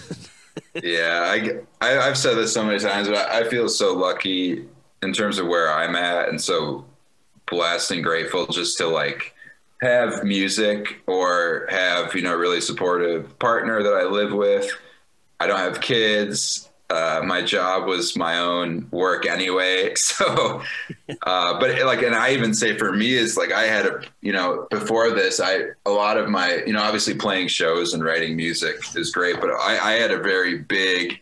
yeah, I've said this so many times, but I feel so lucky in terms of where I'm at, and so blessed and grateful just to, like, have music or have, you know, a really supportive partner that I live with. I don't have kids. My job was my own work anyway. So, but, like, and I even say for me is, like, I had you know, before this, a lot of my, you know, obviously playing shows and writing music is great, but I had a very big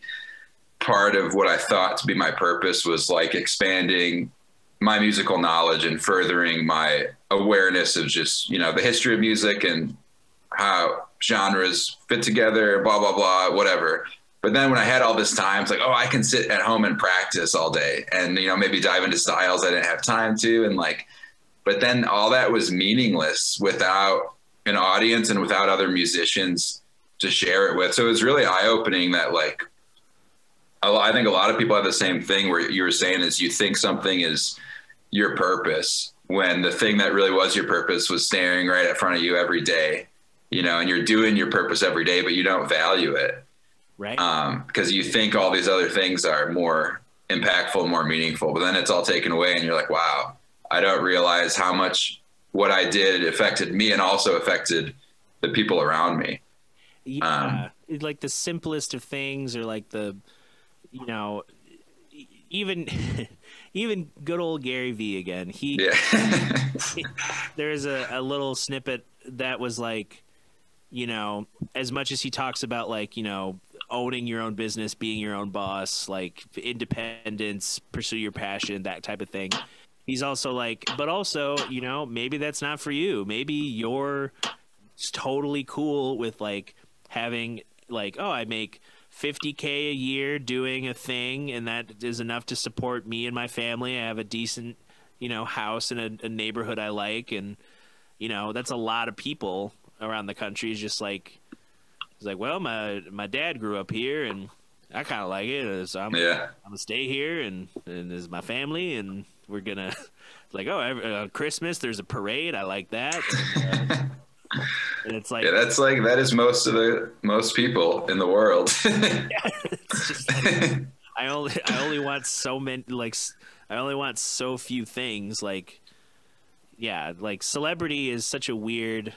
part of what I thought to be my purpose was, like, expanding my musical knowledge and furthering my awareness of just, you know, the history of music and how genres fit together, blah, blah, blah, whatever. But then when I had all this time, it's like, oh, I can sit at home and practice all day and, you know, maybe dive into styles I didn't have time to. And, like, but then all that was meaningless without an audience and without other musicians to share it with. So it was really eye-opening that, like, I think a lot of people have the same thing where you were saying is you think something is your purpose when the thing that really was your purpose was staring right in front of you every day, you know, and you're doing your purpose every day, but you don't value it. Right. Because you think all these other things are more impactful, more meaningful, but then it's all taken away and you're like, wow, I don't realize how much what I did affected me and also affected the people around me. Yeah. Like the simplest of things, or like the, you know, even good old Gary Vee again. There's a little snippet that was like, you know, as much as he talks about, like, you know, owning your own business, being your own boss, like independence, pursue your passion, that type of thing. He's also like, but also, you know, maybe that's not for you. Maybe you're totally cool with, like, having, like, oh, I make $50K a year doing a thing, and that is enough to support me and my family. I have a decent house in a neighborhood I like, and that's a lot of people around the country. It's just like, it's like, well, my dad grew up here, and I kind of like it, so I'm gonna stay here, and this is my family, and we're gonna like, oh, Christmas there's a parade, I like that. And it's like, that is most people in the world. It's just like, I only want so many, like, I only want so few things. Like, like celebrity is such a weird,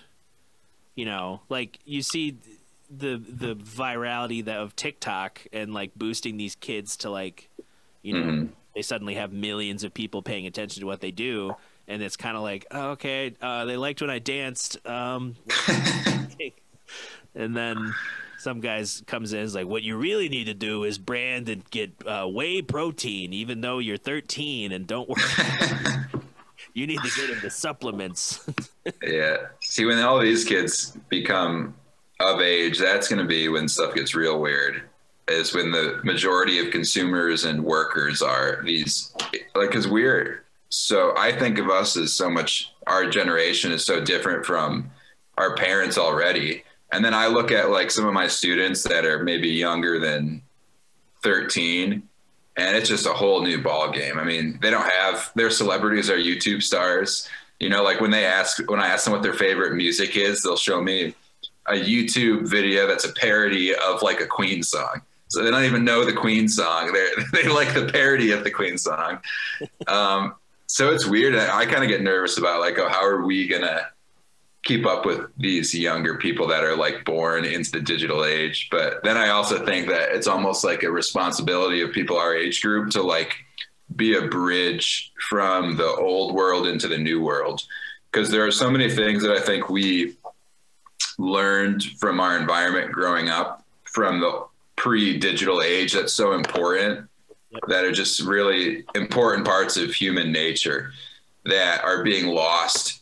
like you see the virality of TikTok and like boosting these kids to like, they suddenly have millions of people paying attention to what they do. And it's kind of like, oh, okay, they liked when I danced. And then some guys comes in and is like, what you really need to do is brand and get whey protein, even though you're 13 and don't work. You need to get into supplements. Yeah. See, when all these kids become of age, that's going to be when stuff gets real weird. Is when the majority of consumers and workers are these, like, because so I think of us as so much, our generation is so different from our parents already. And then I look at like some of my students that are maybe younger than 13, and it's just a whole new ball game. I mean, they don't have, their celebrities are YouTube stars. Like when I ask them what their favorite music is, they'll show me a YouTube video that's a parody of like a Queen song. So they don't even know the Queen song. They like the parody of the Queen song. So it's weird. I kind of get nervous about like, oh, how are we going to keep up with these younger people that are like born into the digital age? But then I also think that it's almost like a responsibility of people our age group to like be a bridge from the old world into the new world. Because there are so many things that I think we learned from our environment growing up from the pre-digital age that's so important, that are just really important parts of human nature that are being lost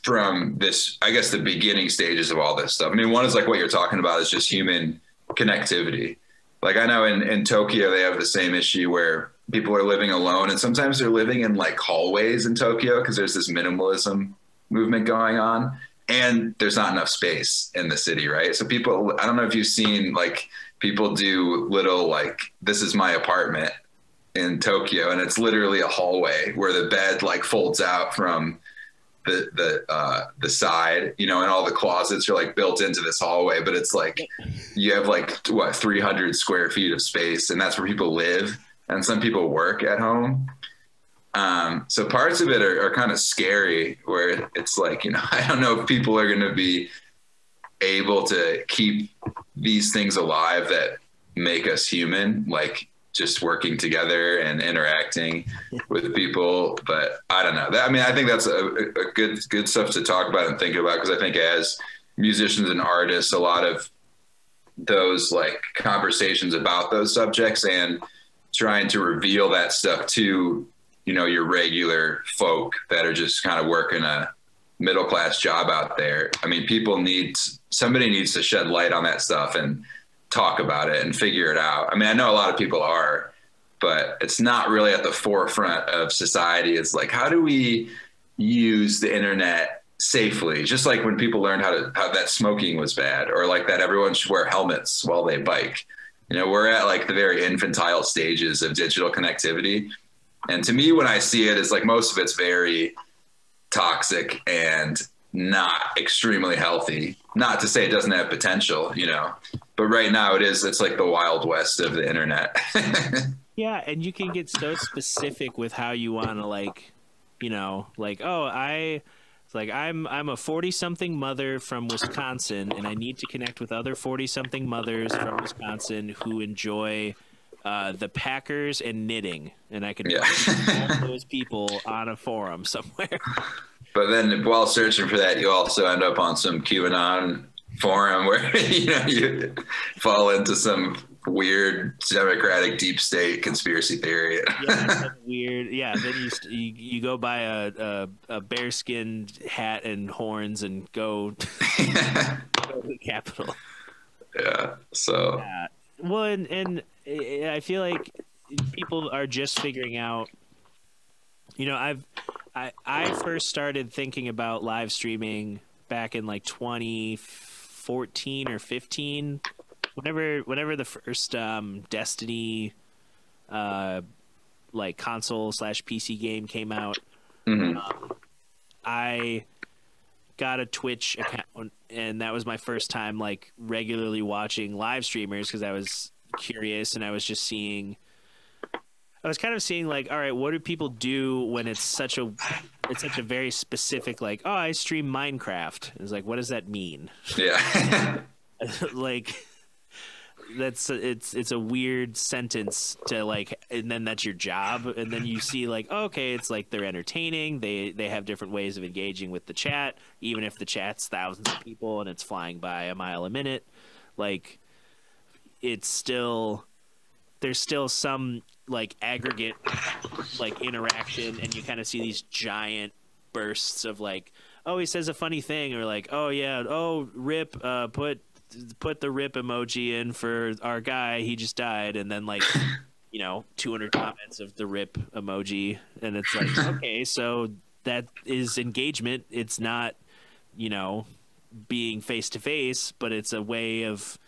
from this, I guess, the beginning stages of all this stuff. I mean, one is like what you're talking about is just human connectivity. Like I know in Tokyo, they have the same issue where people are living alone, and sometimes they're living in like hallways in Tokyo because there's this minimalism movement going on, and there's not enough space in the city, right? So people, I don't know if you've seen like people do little like, this is my apartment in Tokyo, and it's literally a hallway where the bed like folds out from the side, and all the closets are like built into this hallway, but it's like you have like 300 square feet of space, and that's where people live, and some people work at home. So parts of it are kind of scary, where it's like, I don't know if people are going to be able to keep these things alive that make us human, like just working together and interacting with people. But I don't know. I think that's a good stuff to talk about and think about, because I think as musicians and artists, a lot of those like conversations about those subjects and trying to reveal that stuff to, your regular folk that are just kind of working a middle-class job out there. I mean, somebody needs to shed light on that stuff and talk about it and figure it out. I mean, I know a lot of people are, but it's not really at the forefront of society. It's like, how do we use the internet safely? Just like when people learned how that smoking was bad, or like that everyone should wear helmets while they bike. We're at like the very infantile stages of digital connectivity. And to me, when I see it, it's like most of it's very toxic and not extremely healthy. Not to say it doesn't have potential, but right now it's like the Wild West of the internet. Yeah. And you can get so specific with how you want to like, like, oh, it's like I'm a 40-something mother from Wisconsin, and I need to connect with other 40-something mothers from Wisconsin who enjoy the Packers and knitting, and I could find all those people on a forum somewhere. But then while searching for that, you also end up on some QAnon forum where you fall into some weird Democratic deep state conspiracy theory. Yeah, weird. Yeah, then you go buy a bearskin hat and horns and go to the Capitol. Yeah. So. Yeah. Well, and I feel like people are just figuring out I first started thinking about live streaming back in like 2014 or 15, whenever the first Destiny like console / PC game came out. I got a Twitch account, and that was my first time like regularly watching live streamers because I was curious, and I was kind of seeing like, all right, what do people do when it's such a very specific, like, oh, I stream Minecraft. It's like, what does that mean? Yeah. Like, it's a weird sentence to like, and then that's your job. And then you see like, oh, okay, it's like they're entertaining. They have different ways of engaging with the chat, even if the chat's thousands of people and it's flying by a mile a minute. Like, there's still some like aggregate like interaction, and you kind of see these giant bursts of like, oh, he says a funny thing, or like, oh yeah, oh rip, put the rip emoji in for our guy, he just died, and then like 200 comments of the rip emoji, and it's like, okay, so that is engagement. It's not being face to face, but it's a way of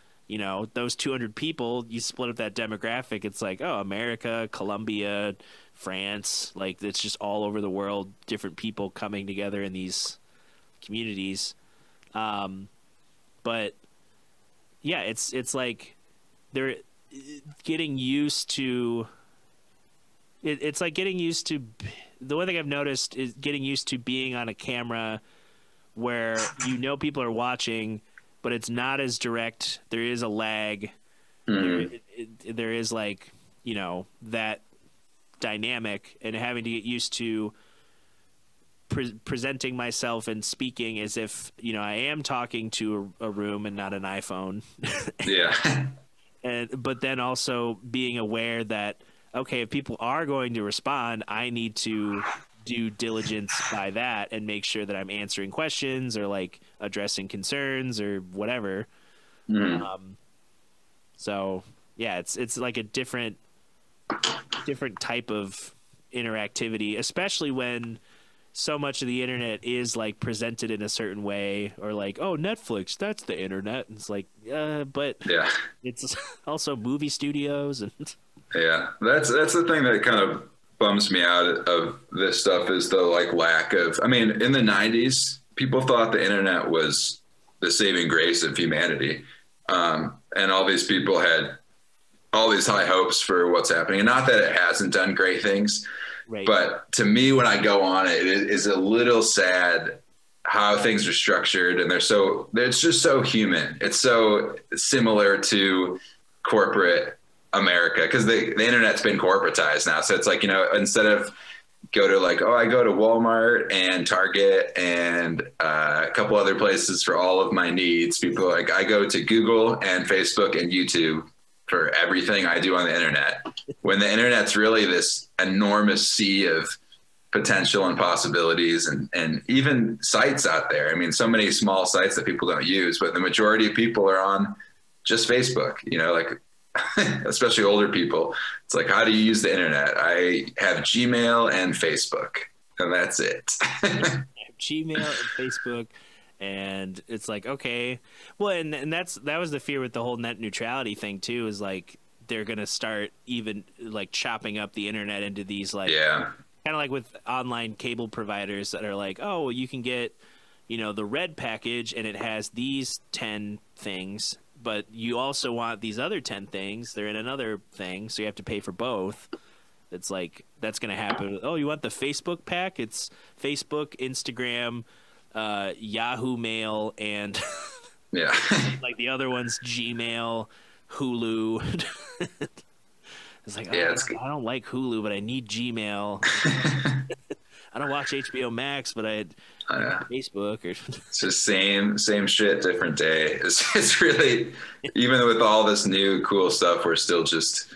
those 200 people, you split up that demographic, it's like, oh, America, Colombia, France, like it's just all over the world, different people coming together in these communities. But yeah, it's like they're getting used to it's like getting used to, the one thing I've noticed is getting used to being on a camera where people are watching, but it's not as direct. There is a lag. There is like, that dynamic, and having to get used to presenting myself and speaking as if, I am talking to a room and not an iPhone. Yeah. But then also being aware that, okay, if people are going to respond, I need to due diligence by that and make sure that I'm answering questions or like addressing concerns or whatever. So yeah, it's like a different type of interactivity, especially when so much of the internet is like presented in a certain way, or like, oh, Netflix, that's the internet. And it's like, but yeah, it's also movie studios, and yeah, that's the thing that kind of bums me out of this stuff, is the like lack of, I mean, in the 90s, people thought the internet was the saving grace of humanity. And all these people had all these high hopes for what's happening. And not that it hasn't done great things, right, but to me, when I go on it, it is a little sad how things are structured. And it's just so human. It's so similar to corporate America, because the internet's been corporatized now. So it's like, instead of go to like, oh, I go to Walmart and Target and a couple other places for all of my needs, people are like, I go to Google and Facebook and YouTube for everything I do on the internet, when the internet's really this enormous sea of potential and possibilities, and even sites out there. I mean, so many small sites that people don't use, but the majority of people are on just Facebook, like especially older people. It's like, how do you use the internet? I have Gmail and Facebook, and that's it. I have Gmail and Facebook, and it's like, okay, well, and that was the fear with the whole net neutrality thing too, is like they're gonna start even like chopping up the internet into these like, kind of like with online cable providers that are like, oh, you can get the red package and it has these 10 things, but you also want these other 10 things. They're in another thing, so you have to pay for both. It's like, that's going to happen. Oh, you want the Facebook pack? It's Facebook, Instagram, Yahoo Mail, and yeah, like the other one's Gmail, Hulu. It's like, I don't like Hulu, but I need Gmail. I don't watch HBO Max, but I had Facebook. It's just same shit, different day. It's really, even with all this new cool stuff, we're still just,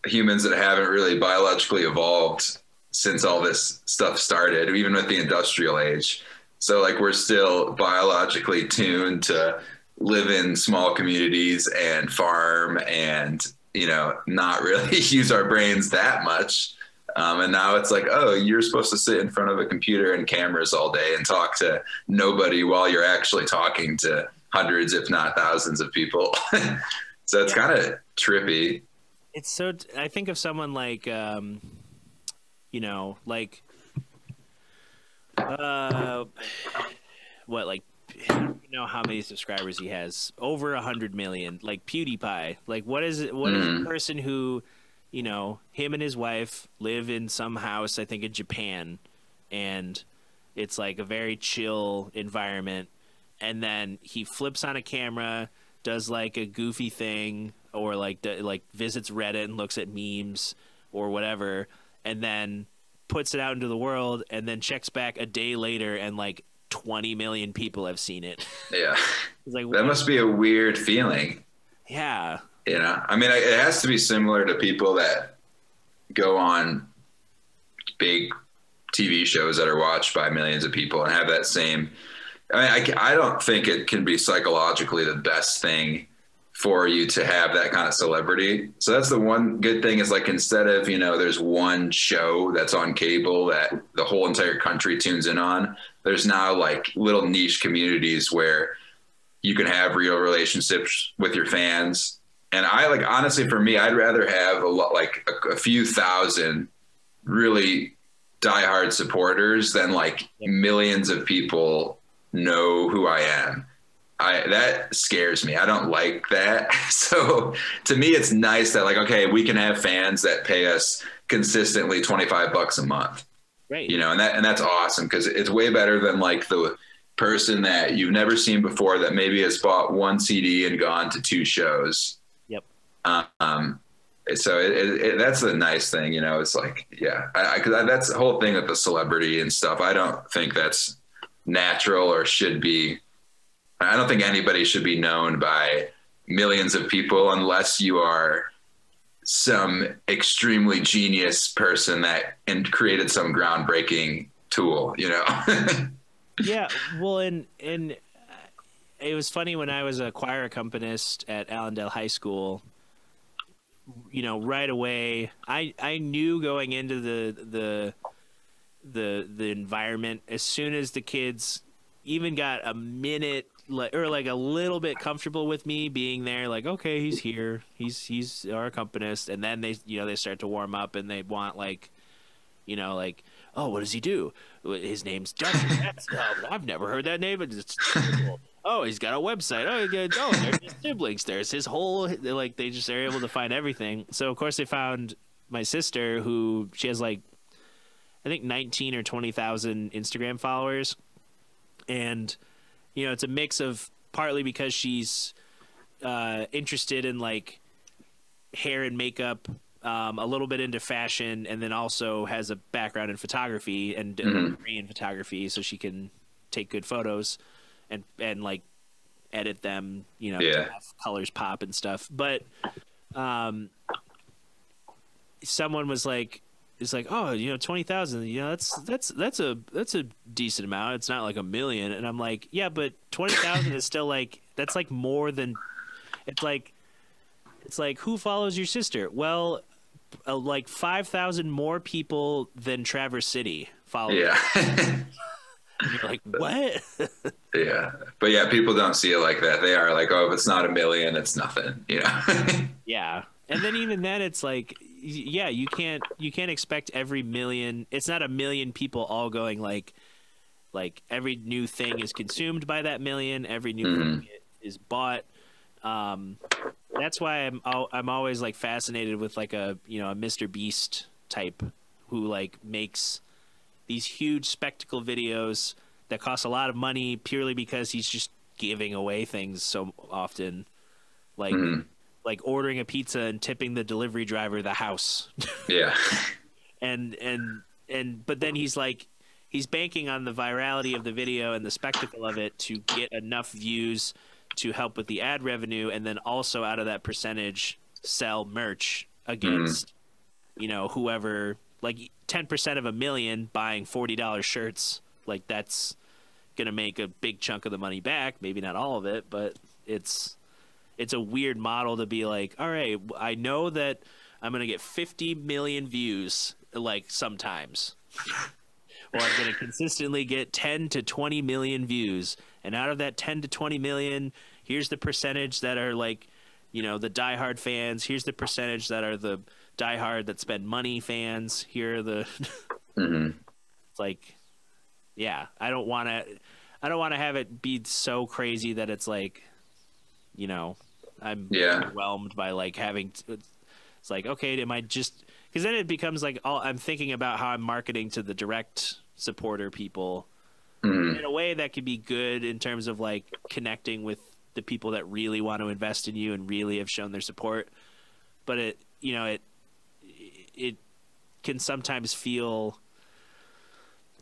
humans that haven't really biologically evolved since all this stuff started, even with the industrial age. So like, we're still biologically tuned to live in small communities and farm and, not really use our brains that much. And now it's like, oh, you're supposed to sit in front of a computer and cameras all day and talk to nobody while you're actually talking to hundreds, if not thousands of people. So it's kind of trippy. It's so, I think of someone like, you know, like, what, like, I don't know how many subscribers he has. Over 100 million. Like PewDiePie. Like, what is it? What is a person who, you know, him and his wife live in some house, I think in Japan, and it's like a very chill environment. And then he flips on a camera, does like a goofy thing, or like visits Reddit and looks at memes or whatever, and then puts it out into the world, and then checks back a day later and like 20 million people have seen it. Yeah. It's like, that must be a weird feeling. Yeah. You know, I mean, it has to be similar to people that go on big TV shows that are watched by millions of people and have that same. I mean, I don't think it can be psychologically the best thing for you to have that kind of celebrity. So that's the one good thing is like, instead of, you know, there's one show that's on cable that the whole entire country tunes in on, there's now like little niche communities where you can have real relationships with your fans. And I like, honestly, for me, I'd rather have a few thousand really diehard supporters than like millions of people know who I am. That scares me. I don't like that. So to me, it's nice that like, okay, we can have fans that pay us consistently $25 a month, right? You know, and that's awesome, because it's way better than like the person that you've never seen before that maybe has bought one CD and gone to 2 shows. Yep. So that's the nice thing, you know. It's like, yeah, because that's the whole thing with the celebrity and stuff. I don't think that's natural or should be. I don't think anybody should be known by millions of people unless you are some extremely genius person that created some groundbreaking tool, you know? Yeah. Well, and it was funny when I was a choir accompanist at Allendale High School, you know, right away, I knew going into the environment, as soon as the kids even got a minute or like a little bit comfortable with me being there, like, okay, he's here, he's our accompanist, and then they, you know, they start to warm up and they want like, you know, like, oh, what does he do? His name's Justin. I've never heard that name. It's oh, he's got a website. Oh, there's his siblings. There's his whole, like, they just are able to find everything. So of course they found my sister, who she has like, I think 19 or 20,000 Instagram followers. And, you know, it's a mix of partly because she's interested in like hair and makeup, a little bit into fashion, and then also has a background in photography and degree in photography, so she can take good photos and like edit them, you know, to have colors pop and stuff. But someone was like, it's like, oh, you know, 20,000, you know, that's a decent amount. It's not like 1 million. And I'm like, yeah, but 20,000 is still like, that's like more than, it's like who follows your sister? Well, like 5,000 more people than Traverse City follow. Yeah. And you're like, what? Yeah. But yeah, people don't see it like that. They are like, oh, if it's not 1 million, it's nothing, you know? Yeah. And then even then it's like, yeah, you can't expect every million. It's not 1 million people all going like every new thing is consumed by that million. Every new thing is bought. That's why I'm always like fascinated with like a Mr. Beast type who like makes these huge spectacle videos that cost a lot of money purely because he's just giving away things so often, like like ordering a pizza and tipping the delivery driver the house. Yeah. But then he's banking on the virality of the video and the spectacle of it to get enough views to help with the ad revenue, and then also out of that percentage sell merch against whoever, like 10% of 1 million buying $40 shirts, like that's gonna make a big chunk of the money back, maybe not all of it, but it's a weird model to be like, all right, I know that I'm going to get 50 million views, like, sometimes. Or I'm going to consistently get 10 to 20 million views. And out of that 10 to 20 million, here's the percentage that are, like, you know, the diehard fans. Here's the percentage that are the diehard that spend money fans. Here are the It's like, yeah, I don't want to have it be so crazy that it's like, you know, I'm overwhelmed by like having it's like, okay, am I just, because then it becomes like I'm thinking about how I'm marketing to the direct supporter people in a way that could be good in terms of like connecting with the people that really want to invest in you and really have shown their support. But it, you know, it can sometimes feel,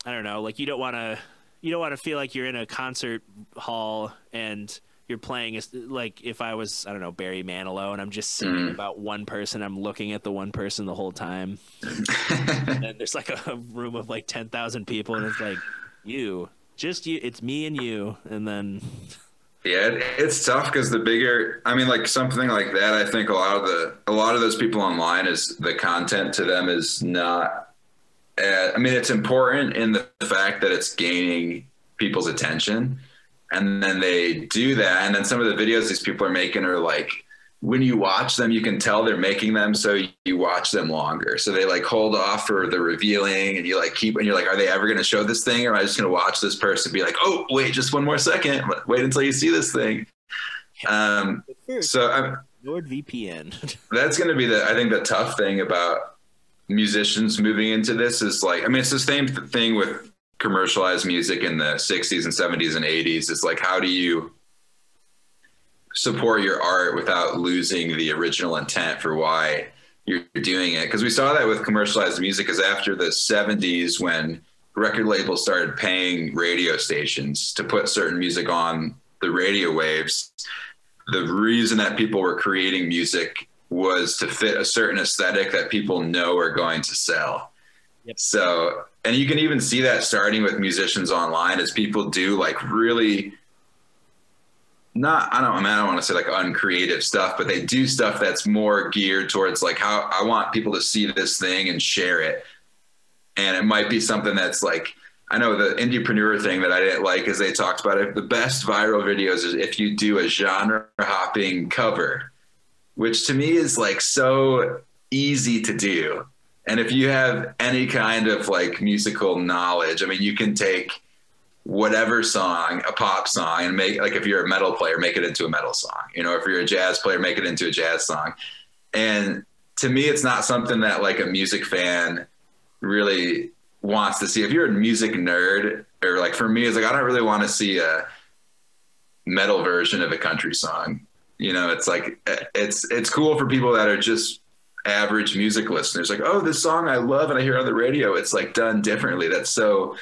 I don't know, like you don't want to feel like you're in a concert hall and you're playing, like if I was, I don't know, Barry Manilow and I'm just singing about one person, I'm looking at the one person the whole time. And then there's like a room of like 10,000 people and it's like, just you, it's me and you. And then it's tough because the bigger, I mean, like something like that, I think a lot of those people online is the content to them is not, I mean, it's important in the fact that it's gaining people's attention, and then they do that. And then some of the videos these people are making are like, when you watch them, you can tell they're making them so you watch them longer. So they like hold off for the revealing and you like keep, and you're like, are they ever going to show this thing? Or am I just going to watch this person be like, oh, wait, just one more second. Wait until you see this thing. So NordVPN. That's going to be I think the tough thing about musicians moving into this is like, I mean, it's the same thing with commercialized music in the 60s and 70s and 80s. It's like, how do you support your art without losing the original intent for why you're doing it? Because we saw that with commercialized music, is after the 70s when record labels started paying radio stations to put certain music on the radio waves, the reason that people were creating music was to fit a certain aesthetic that people know are going to sell. Yep. So, and you can even see that starting with musicians online as people do like really I don't want to say like uncreative stuff, but they do stuff that's more geared towards like how I want people to see this thing and share it. And it might be something that's like, I know the indiepreneur thing that I didn't like is they talked about it. The best viral videos is if you do a genre hopping cover, which to me is like so easy to do. And if you have any kind of like musical knowledge, I mean, you can take whatever song, a pop song, and make, like if you're a metal player, make it into a metal song. You know, if you're a jazz player, make it into a jazz song. And to me, it's not something that like a music fan really wants to see. If you're a music nerd, or like for me, it's like, I don't really want to see a metal version of a country song. You know, it's like, it's cool for people that are just average music listeners. Like, oh, this song I love and I hear it on the radio. It's like done differently. That's so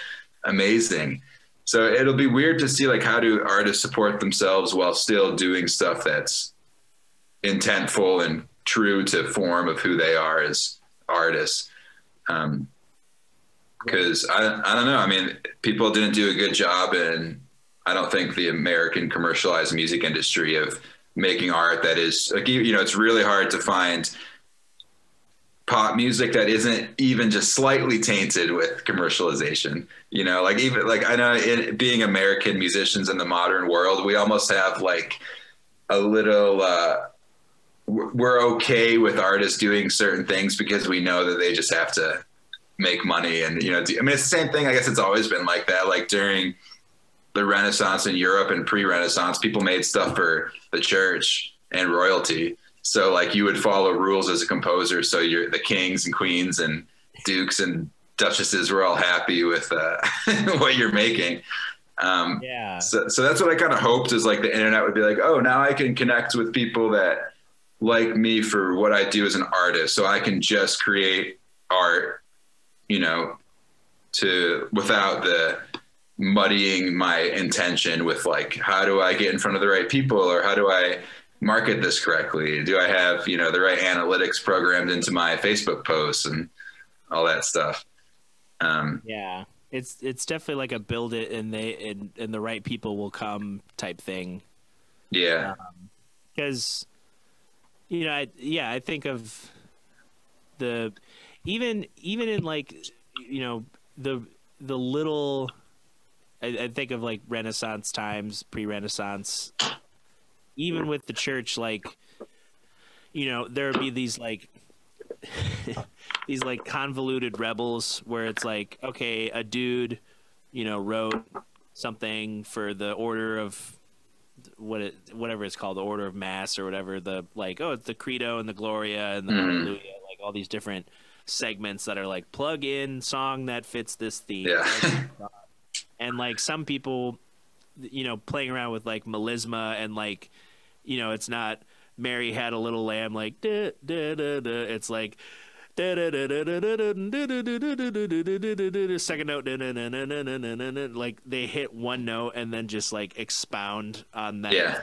amazing. So it'll be weird to see like, how do artists support themselves while still doing stuff that's intentful and true to form of who they are as artists. Because I don't know. I mean, people didn't do a good job in, I don't think, the American commercialized music industry of making art that is like, you know, it's really hard to find pop music that isn't even just slightly tainted with commercialization. You know, like even like, I know being American musicians in the modern world, we almost have like a little, we're okay with artists doing certain things because we know that they just have to make money. And, you know, I mean, it's the same thing. I guess it's always been like that. Like during the Renaissance in Europe and pre-Renaissance, people made stuff for the church and royalty. So like you would follow rules as a composer. So you're the kings and queens and dukes and duchesses were all happy with what you're making. So that's what I kind of hoped, is like the internet would be like, oh, now I can connect with people that like me for what I do as an artist. So I can just create art, you know, without the muddying my intention with like, how do I get in front of the right people, or how do I market this correctly? Do I have, you know, the right analytics programmed into my Facebook posts and all that stuff? Yeah, it's definitely like a build it and the right people will come type thing. Yeah. Because, you know, I think of the even in like, you know, the little, I think of like Renaissance times, pre-Renaissance, even with the church, like, you know, there would be these like these like convoluted rebels where it's like, okay, a dude, you know, wrote something for the order of whatever it's called, the order of mass or whatever, the like, oh, it's the credo and the gloria and the hallelujah, like all these different segments that are like plug in song that fits this theme. Yeah. And like some people, you know, playing around with like melisma and like, you know, it's not Mary had a little lamb like da, da, da, da. It's like da, da, da, da, da, da, da, second note, da, da, da, da, da, da, da, da. Like they hit one note and then just like expound on that. Yeah.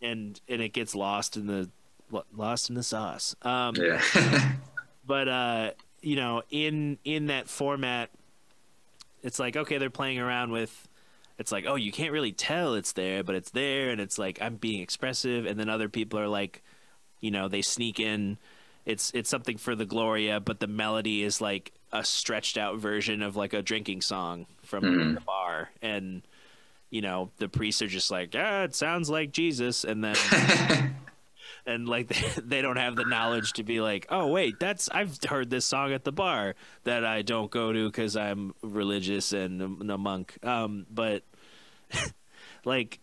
And it gets lost in the sauce. Yeah. But you know, in that format, it's like, okay, they're playing around with, it's like, oh, you can't really tell it's there, but it's there, and it's like, I'm being expressive. And then other people are like, you know, they sneak in, it's something for the Gloria, but the melody is like a stretched out version of like a drinking song from the bar. And, you know, the priests are just like, it sounds like Jesus. And then and like they don't have the knowledge to be like, oh wait, I've heard this song at the bar that I don't go to because I'm religious and a monk. But like,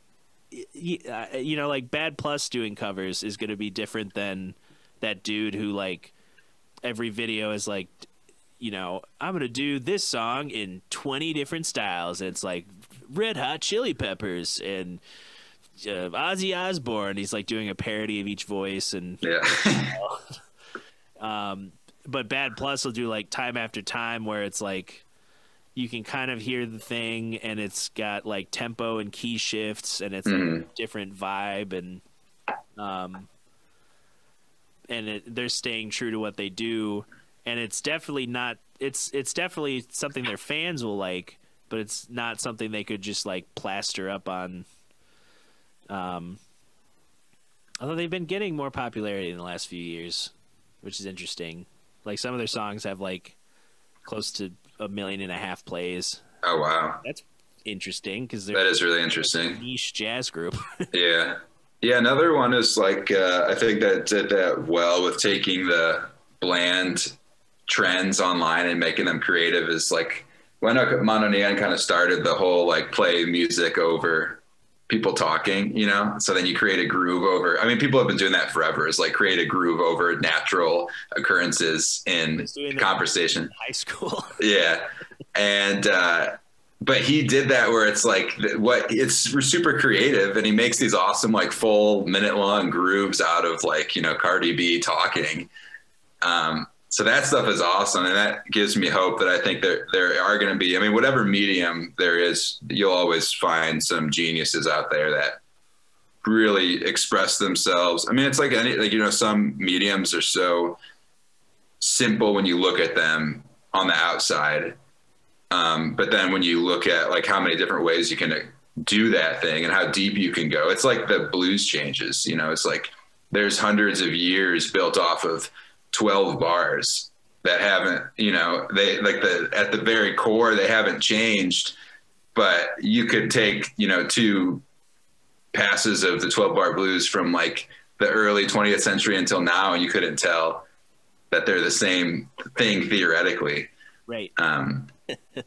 you know, like Bad Plus doing covers is going to be different than that dude who like every video is like, you know, I'm going to do this song in 20 different styles. And it's like Red Hot Chili Peppers and Ozzy Osbourne. He's like doing a parody of each voice. And but Bad Plus will do like Time After Time, where it's like you can kind of hear the thing and it's got like tempo and key shifts and it's like a different vibe, and they're staying true to what they do, and it's definitely not, it's definitely something their fans will like, but it's not something they could just like plaster up on. Although they've been getting more popularity in the last few years, which is interesting. Like some of their songs have like close to 1.5 million plays. Oh wow, that's interesting because that is really interesting. A niche jazz group. Yeah. Another one is like I think that did that well with taking the bland trends online and making them creative. Is like when Mono Neon kind of started the whole like play music over people talking, you know, so then you create a groove over, I mean, people have been doing that forever, is like create a groove over natural occurrences in conversation. In high school. Yeah. And, but he did that where it's like it's super creative, and he makes these awesome, like full minute-long grooves out of like, you know, Cardi B talking. So that stuff is awesome, and that gives me hope that I think there are going to be, I mean, whatever medium there is, you'll always find some geniuses out there that really express themselves. I mean, it's like any, like, you know, some mediums are so simple when you look at them on the outside. But then when you look at like how many different ways you can do that thing and how deep you can go, it's like the blues changes, you know, it's like there's hundreds of years built off of 12 bars that haven't, you know, they like at the very core, they haven't changed, but you could take, you know, 2 passes of the 12 bar blues from like the early 20th century until now, and you couldn't tell that they're the same thing theoretically. Right.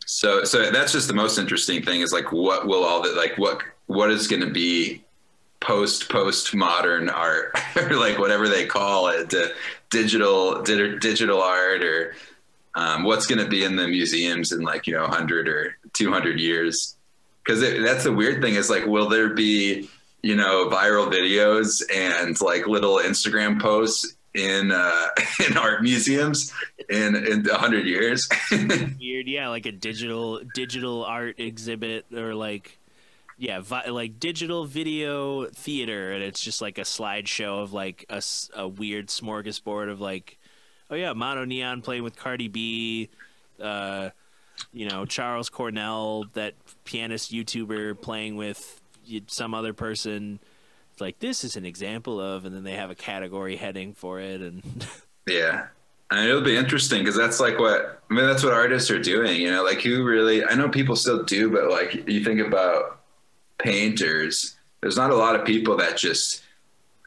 So that's just the most interesting thing, is like, what will all that, like, what is going to be post modern art, or like whatever they call it, digital art, or what's going to be in the museums in like, you know, 100 or 200 years. Because that's the weird thing, is like, will there be, you know, viral videos and like little Instagram posts in art museums in 100 years? Weird, yeah, like a digital art exhibit, or like, yeah, like digital video theater, and it's just like a slideshow of like a weird smorgasbord of like, oh yeah, Mono Neon playing with Cardi B, you know, Charles Cornell, that pianist YouTuber, playing with some other person. It's like, this is an example of, and then they have a category heading for it, and yeah. And it'll be interesting because that's like that's what artists are doing, you know, like who really, I know people still do, but like you think about painters, there's not a lot of people that just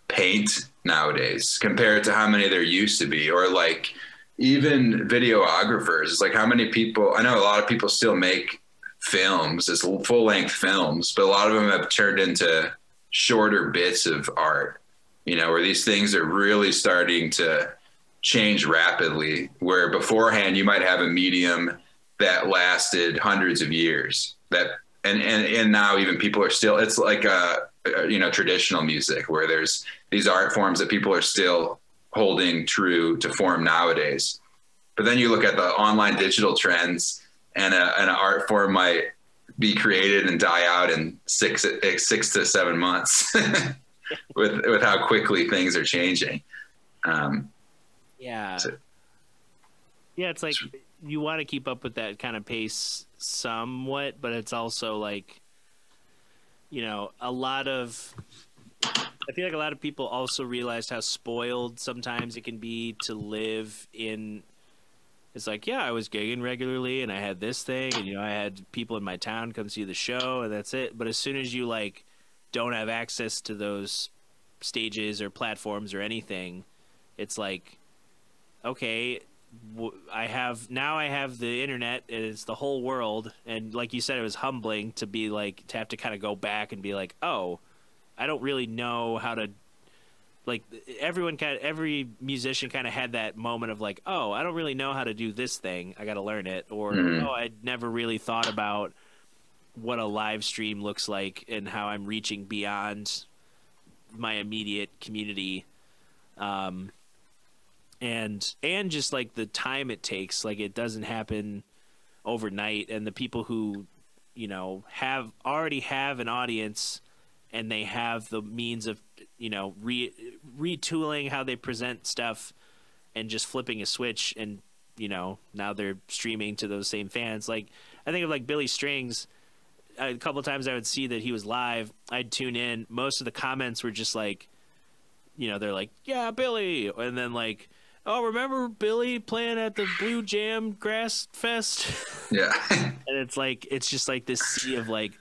paint nowadays compared to how many there used to be, or like even videographers. It's like how many people, I know a lot of people still make films as full length films, but a lot of them have turned into shorter bits of art, you know, where these things are really starting to change rapidly, where beforehand you might have a medium that lasted hundreds of years that, and now even people are still, it's like you know, traditional music where there's these art forms that people are still holding true to form nowadays. But then you look at the online digital trends, and an art form might be created and die out in 6 to 7 months with how quickly things are changing. Yeah. It's like you want to keep up with that kind of pace somewhat, but it's also like, you know, I feel like a lot of people also realized how spoiled sometimes it can be to live in. It's like, yeah, I was gigging regularly and I had this thing, and, you know, I had people in my town come see the show, and that's it. But as soon as you like don't have access to those stages or platforms or anything, it's like, okay, I have the internet, and it's the whole world. And like you said, it was humbling to be like, to have to kind of go back and be like, oh, I don't really know how to, like, every musician kind of had that moment of like, oh, I don't really know how to do this thing, I got to learn it. Or, oh, I'd never really thought about what a live stream looks like and how I'm reaching beyond my immediate community. And just like the time it takes, like it doesn't happen overnight. And the people who, you know, already have an audience, and they have the means of, you know, retooling how they present stuff and just flipping a switch, and, you know, now they're streaming to those same fans. Like, I think of like Billy Strings. A couple of times I would see that he was live, I'd tune in. Most of the comments were just like, you know, they're like, yeah, Billy. And then like, oh, remember Billy playing at the Blue Jam Grass Fest? Yeah. And it's just like this sea of like,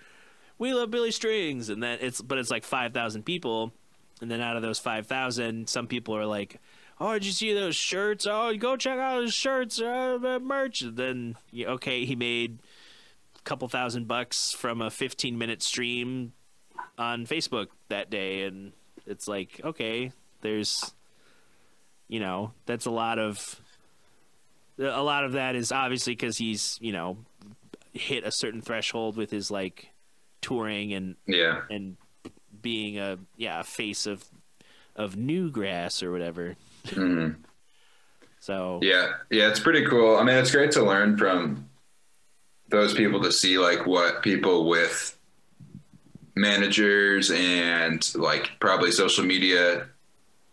we love Billy Strings. And then it's like 5,000 people. And then out of those 5,000, some people are like, oh, did you see those shirts? Oh, go check out his shirts, merch. And then, okay, he made a couple $1,000 from a 15-minute stream on Facebook that day. And it's like, okay, there's, you know, that's a lot of that is obviously because he's, you know, hit a certain threshold with his like touring and being a face of Newgrass or whatever. Mm-hmm. So yeah, it's pretty cool. I mean, it's great to learn from those people, to see like what people with managers and like probably social media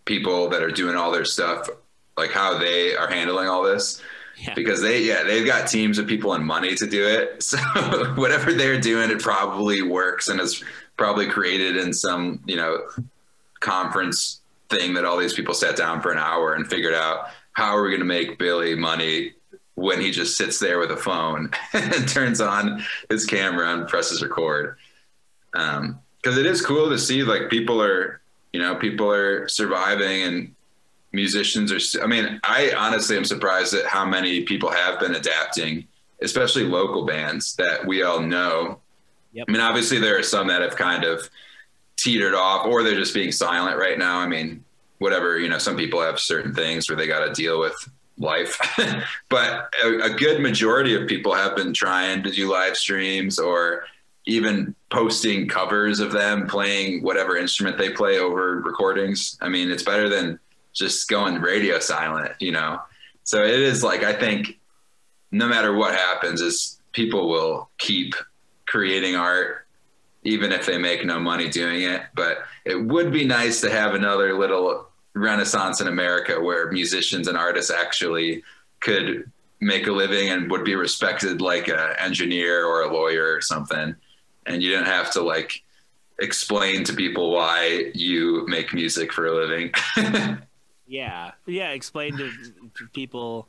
people that are doing all their stuff, like how they are handling all this. Because they've got teams of people and money to do it. So whatever they're doing, it probably works, and it's probably created in some, you know, conference thing that all these people sat down for an hour and figured out, how are we going to make Billy money when he just sits there with a phone and turns on his camera and presses record. Because it is cool to see like people are surviving, and musicians are, I mean, I honestly am surprised at how many people have been adapting, especially local bands that we all know. Yep. I mean, obviously there are some that have kind of teetered off, or they're just being silent right now. I mean, whatever, you know, some people have certain things where they got to deal with life, but a good majority of people have been trying to do live streams, or even posting covers of them playing whatever instrument they play over recordings. I mean, it's better than just going radio silent, you know? So it is like, I think no matter what happens, is people will keep creating art, even if they make no money doing it. But it would be nice to have another little renaissance in America where musicians and artists actually could make a living and would be respected like an engineer or a lawyer or something. And you didn't have to like explain to people why you make music for a living. Yeah. Explain to people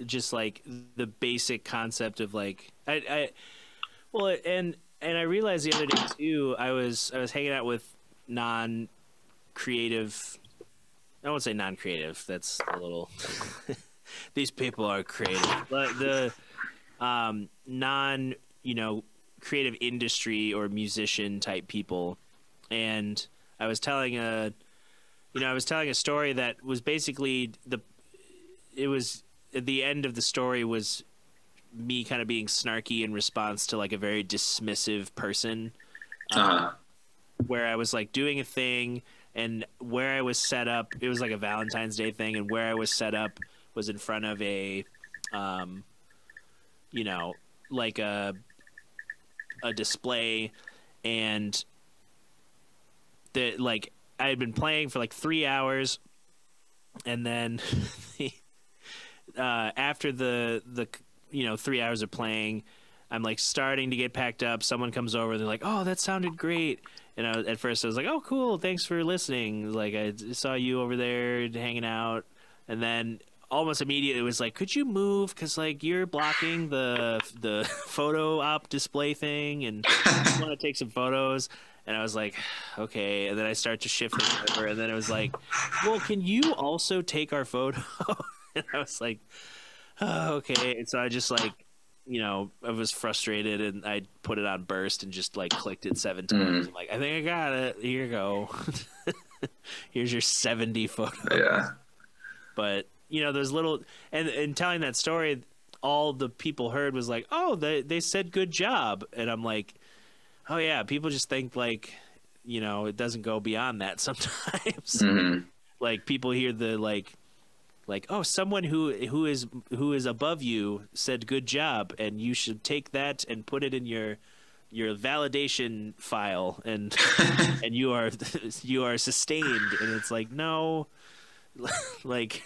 just like the basic concept of like well, and I realized the other day too. I was hanging out with non-creative. I won't say non-creative. That's a little. These people are creative, but the non, creative industry or musician type people, and I was telling a story that was basically it was at the end of the story was me kind of being snarky in response to like a very dismissive person, where I was like doing a thing, and where I was set up, it was like a Valentine's Day thing, and where I was set up was in front of a, like a display, and like I had been playing for like 3 hours, and then after the 3 hours of playing, I'm like starting to get packed up. Someone comes over, and they're like, "Oh, that sounded great." And at first I was like, "Oh, cool, thanks for listening." Like I saw you over there hanging out, and then almost immediately it was like, "Could you move? Because like you're blocking the photo op display thing, and I want to take some photos." And I was like, "Okay." And then I start to shift it over, and then it was like, "Well, can you also take our photo?" And I was like, "Oh, okay." And so I just like, I was frustrated, and I put it on burst and just like clicked it 7 times. I'm like, "I think I got it. Here you go. Here's your 70 photos." Yeah. But those little and telling that story, all the people heard was like, "Oh, they said good job," and I'm like, "Oh yeah, people just think like, it doesn't go beyond that sometimes." Like people hear the like, "Oh, someone who is above you said good job, and you should take that and put it in your validation file, and and you are sustained." And it's like, no, like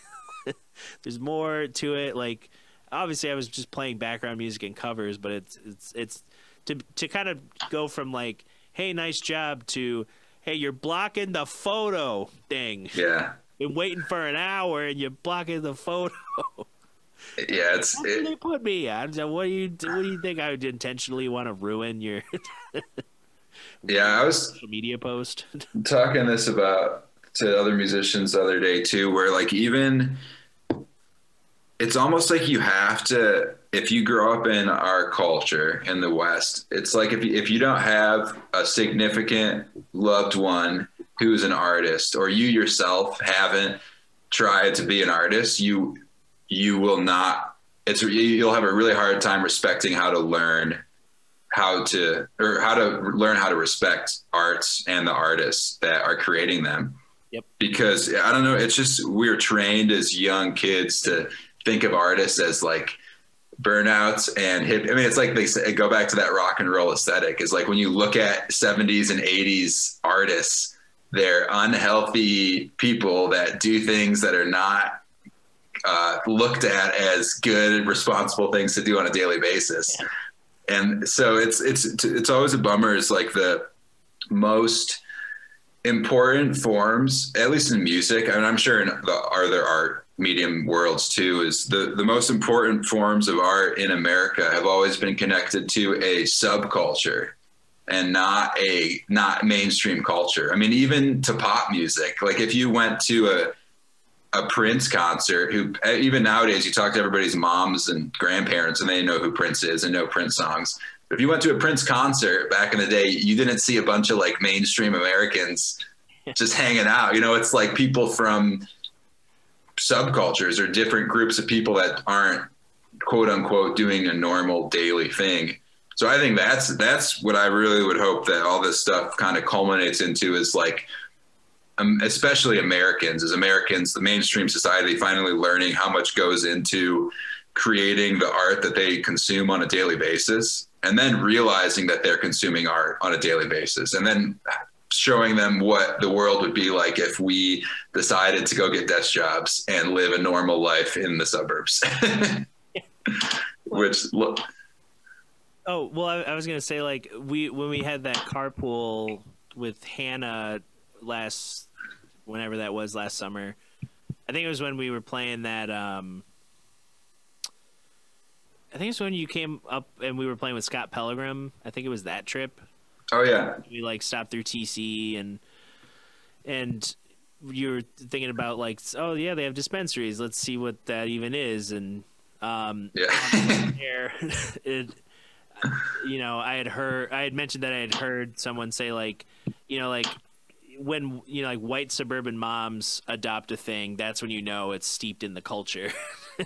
there's more to it. Like obviously I was just playing background music and covers, but it's to kind of go from like, "Hey, nice job," to, "Hey, you're blocking the photo thing." Yeah. Been waiting for an hour and you're blocking the photo. Yeah, That's where they put me at. So what do you think? I would intentionally want to ruin your I was social media post? talking this about to other musicians the other day too, where like even it's almost like you have to, if you grow up in our culture in the West, it's like if you don't have a significant loved one who's an artist, or you yourself haven't tried to be an artist, you will not. You'll have a really hard time respecting how to learn how to respect arts and the artists that are creating them. Yep. Because I don't know, it's just we're trained as young kids to think of artists as like burnouts and hip. I mean, it's like they say, go back to that rock and roll aesthetic. Is like when you look at 70s and 80s artists, they're unhealthy people that do things that are not looked at as good, responsible things to do on a daily basis. Yeah. And so it's always a bummer. It's like the most important forms, at least in music, I mean, I'm sure in the other art medium worlds too, is the most important forms of art in America have always been connected to a subculture and not mainstream culture. I mean, even to pop music, like if you went to a Prince concert, who even nowadays you talk to everybody's moms and grandparents and they know who Prince is and know Prince songs. But if you went to a Prince concert back in the day, you didn't see a bunch of like mainstream Americans just hanging out. It's like people from subcultures or different groups of people that aren't quote unquote doing a normal daily thing. So I think that's what I really would hope that all this stuff kind of culminates into, is like, especially Americans, the mainstream society finally learning how much goes into creating the art that they consume on a daily basis, and then realizing that they're consuming art on a daily basis, and then showing them what the world would be like if we decided to go get desk jobs and live a normal life in the suburbs. Oh, well, I was going to say, like, when we had that carpool with Hannah last summer, I think it was when we were playing that. I think it's when you came up and we were playing with Scott Pilgrim. I think it was that trip. Oh yeah. We like stopped through TC and you were thinking about like, oh yeah, they have dispensaries. Let's see what that even is. And there, I had mentioned that I had heard someone say like, like when like white suburban moms adopt a thing, that's when it's steeped in the culture.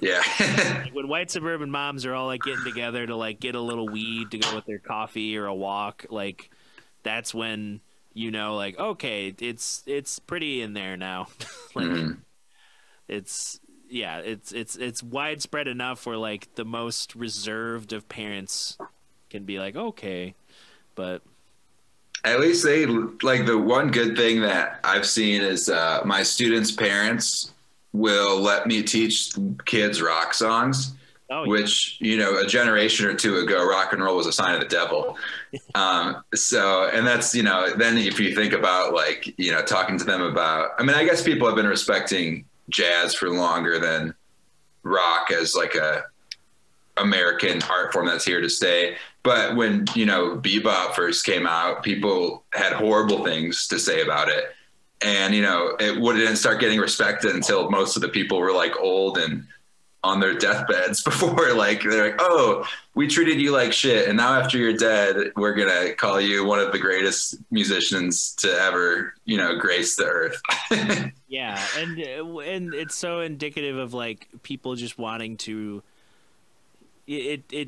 Yeah. Like when white suburban moms are all like getting together to like get a little weed to go with their coffee or a walk, like that's when like, okay, it's pretty in there now. Like it's widespread enough where like the most reserved of parents can be like, okay, but at least they like the one good thing that I've seen is my students' parents will let me teach kids rock songs. Oh, yeah. Which, a generation or two ago, rock and roll was a sign of the devil. So, and that's, then if you think about like, talking to them about, I mean, I guess people have been respecting jazz for longer than rock as like a American art form that's here to stay. But when, bebop first came out, people had horrible things to say about it. And, it wouldn't start getting respected until most of the people were like old and on their deathbeds before like they're like, oh, we treated you like shit, and now after you're dead we're gonna call you one of the greatest musicians to ever grace the earth. Yeah, and it's so indicative of like people just wanting to it's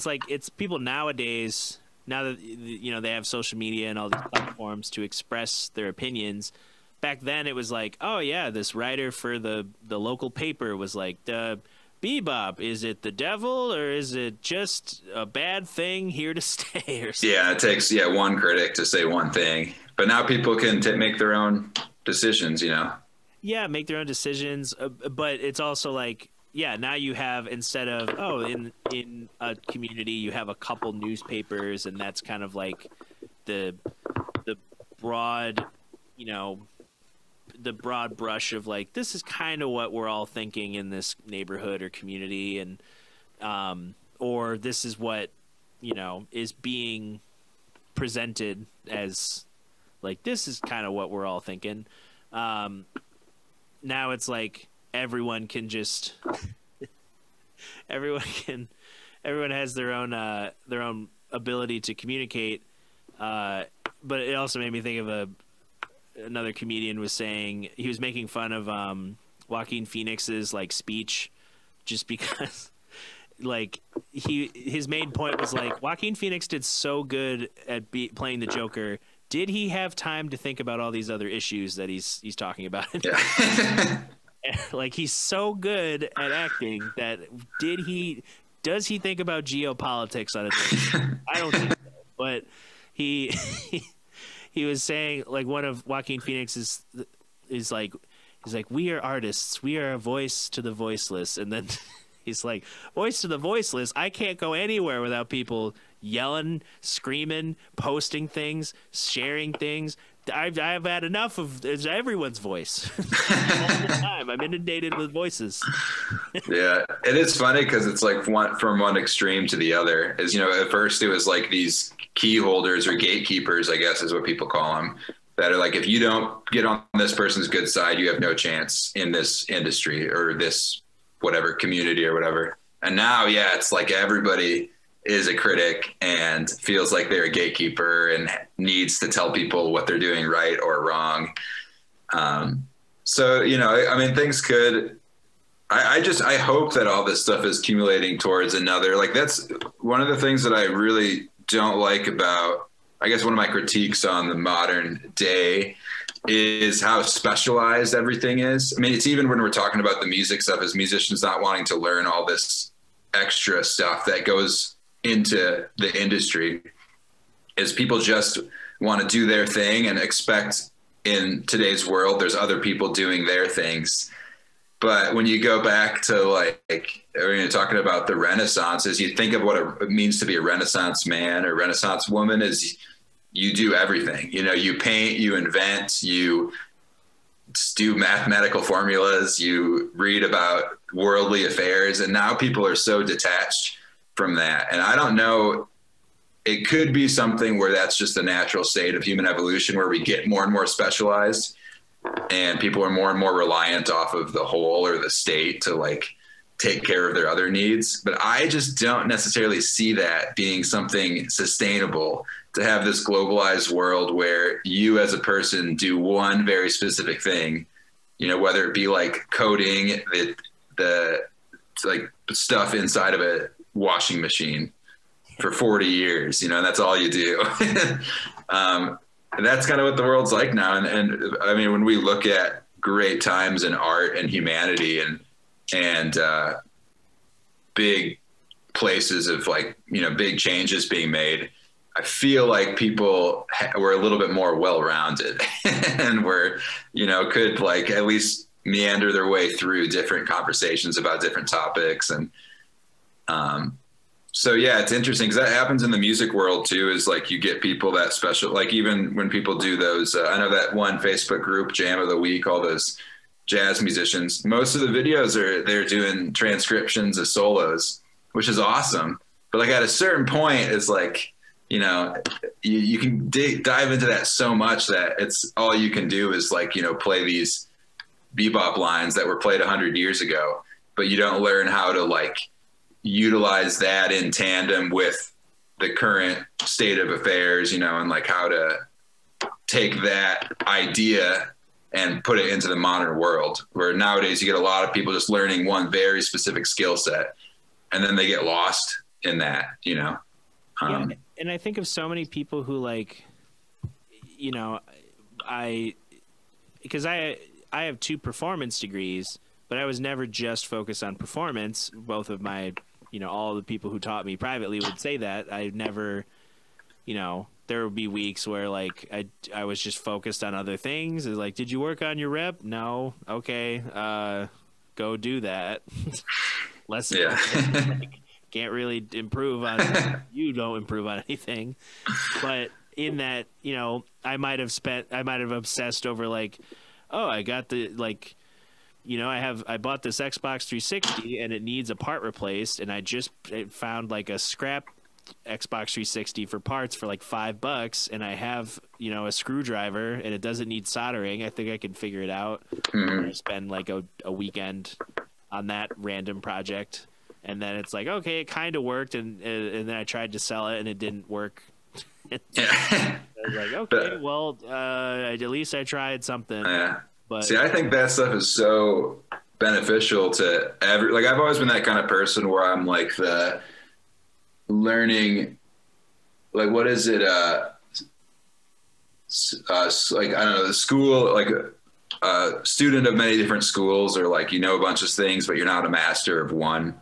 like it's people nowadays, now that they have social media and all these platforms to express their opinions. Back then it was like, oh yeah, this writer for the local paper was like, the bebop, is it the devil or is it just a bad thing here to stay or something? Yeah, it takes one critic to say one thing, but now people can make their own decisions. Yeah, make their own decisions, but it's also like, yeah, now you have, instead of in a community you have a couple newspapers, and that's kind of like the broad the broad brush of like, this is kind of what we're all thinking in this neighborhood or community, and or this is what is being presented as like, this is kind of what we're all thinking. Now it's like everyone can just everyone has their own ability to communicate, but it also made me think of another comedian was saying, he was making fun of Joaquin Phoenix's like speech, just because like his main point was like, Joaquin Phoenix did so good at playing the Joker. Did he have time to think about all these other issues that he's talking about? Yeah. Like, he's so good at acting that does he think about geopolitics on a day? I don't think so, but he was saying like, one of Joaquin Phoenix is like, he's like, we are artists, we are a voice to the voiceless, and then he's like, voice to the voiceless, I can't go anywhere without people yelling, screaming, posting things, sharing things. I've had enough of everyone's voice all the time. I'm inundated with voices. Yeah, it is funny because it's like from one extreme to the other. As at first it was like these key holders or gatekeepers, I guess is what people call them, that are like, if you don't get on this person's good side, you have no chance in this industry or this whatever community or whatever. And now, yeah, it's like everybody is a critic and feels like they're a gatekeeper and needs to tell people what they're doing right or wrong. So, I mean, things could, I hope that all this stuff is accumulating towards another, like, that's one of the things that I really don't like about, I guess one of my critiques on the modern day is how specialized everything is. I mean, it's even when we're talking about the music stuff, as musicians not wanting to learn all this extra stuff that goes into the industry, is people just want to do their thing and expect in today's world there's other people doing their things. But when you go back to like talking about the Renaissance, as you think of what it means to be a Renaissance man or Renaissance woman, is you do everything. You paint, you invent, you do mathematical formulas, you read about worldly affairs, and now people are so detached from that. And I don't know, it could be something where that's just the natural state of human evolution, where we get more and more specialized and people are more and more reliant off of the whole or the state to like take care of their other needs. But I just don't necessarily see that being something sustainable, to have this globalized world where you as a person do one very specific thing, you know, whether it be like coding the like stuff inside of a washing machine for 40 years, you know, and that's all you do. That's kind of what the world's like now. And I mean, when we look at great times in art and humanity and big places of like, you know, big changes being made, I feel like people were a little bit more well-rounded and were, you know, could like at least meander their way through different conversations about different topics. And so, yeah, it's interesting because that happens in the music world too, is like you get people that special, like even when people do those, I know that one Facebook group, Jam of the Week, all those jazz musicians, most of the videos they're doing transcriptions of solos, which is awesome. But like at a certain point, it's like, you know, you can dive into that so much that it's all you can do is like, you know, play these bebop lines that were played 100 years ago, but you don't learn how to like utilize that in tandem with the current state of affairs, you know, and like how to take that idea and put it into the modern world, where nowadays you get a lot of people just learning one very specific skill set and then they get lost in that, you know? Yeah, and I think of so many people who like, you know, because I have 2 performance degrees, but I was never just focused on performance. Both of my, you know, all the people who taught me privately would say that. I never, you know, there would be weeks where like I was just focused on other things. It's like, did you work on your rep? No. Okay. Go do that. Lesson. Yeah. Like, can't really improve on you don't improve on anything. But in that, you know, I might have obsessed over like, oh, I got the like, you know, I bought this Xbox 360 and it needs a part replaced, and I just found like a scrap Xbox 360 for parts for like $5, and I have, you know, a screwdriver and it doesn't need soldering. I think I can figure it out. I spend like a weekend on that random project. And then it's like, okay, it kind of worked, and then I tried to sell it, and it didn't work. I was like, okay, well, at least I tried something. Yeah. But see, I think that stuff is so beneficial to like, I've always been that kind of person where I'm like the learning, like, what is it? Like, I don't know, the school, like a student of many different schools, or like, you know, a bunch of things, but you're not a master of one.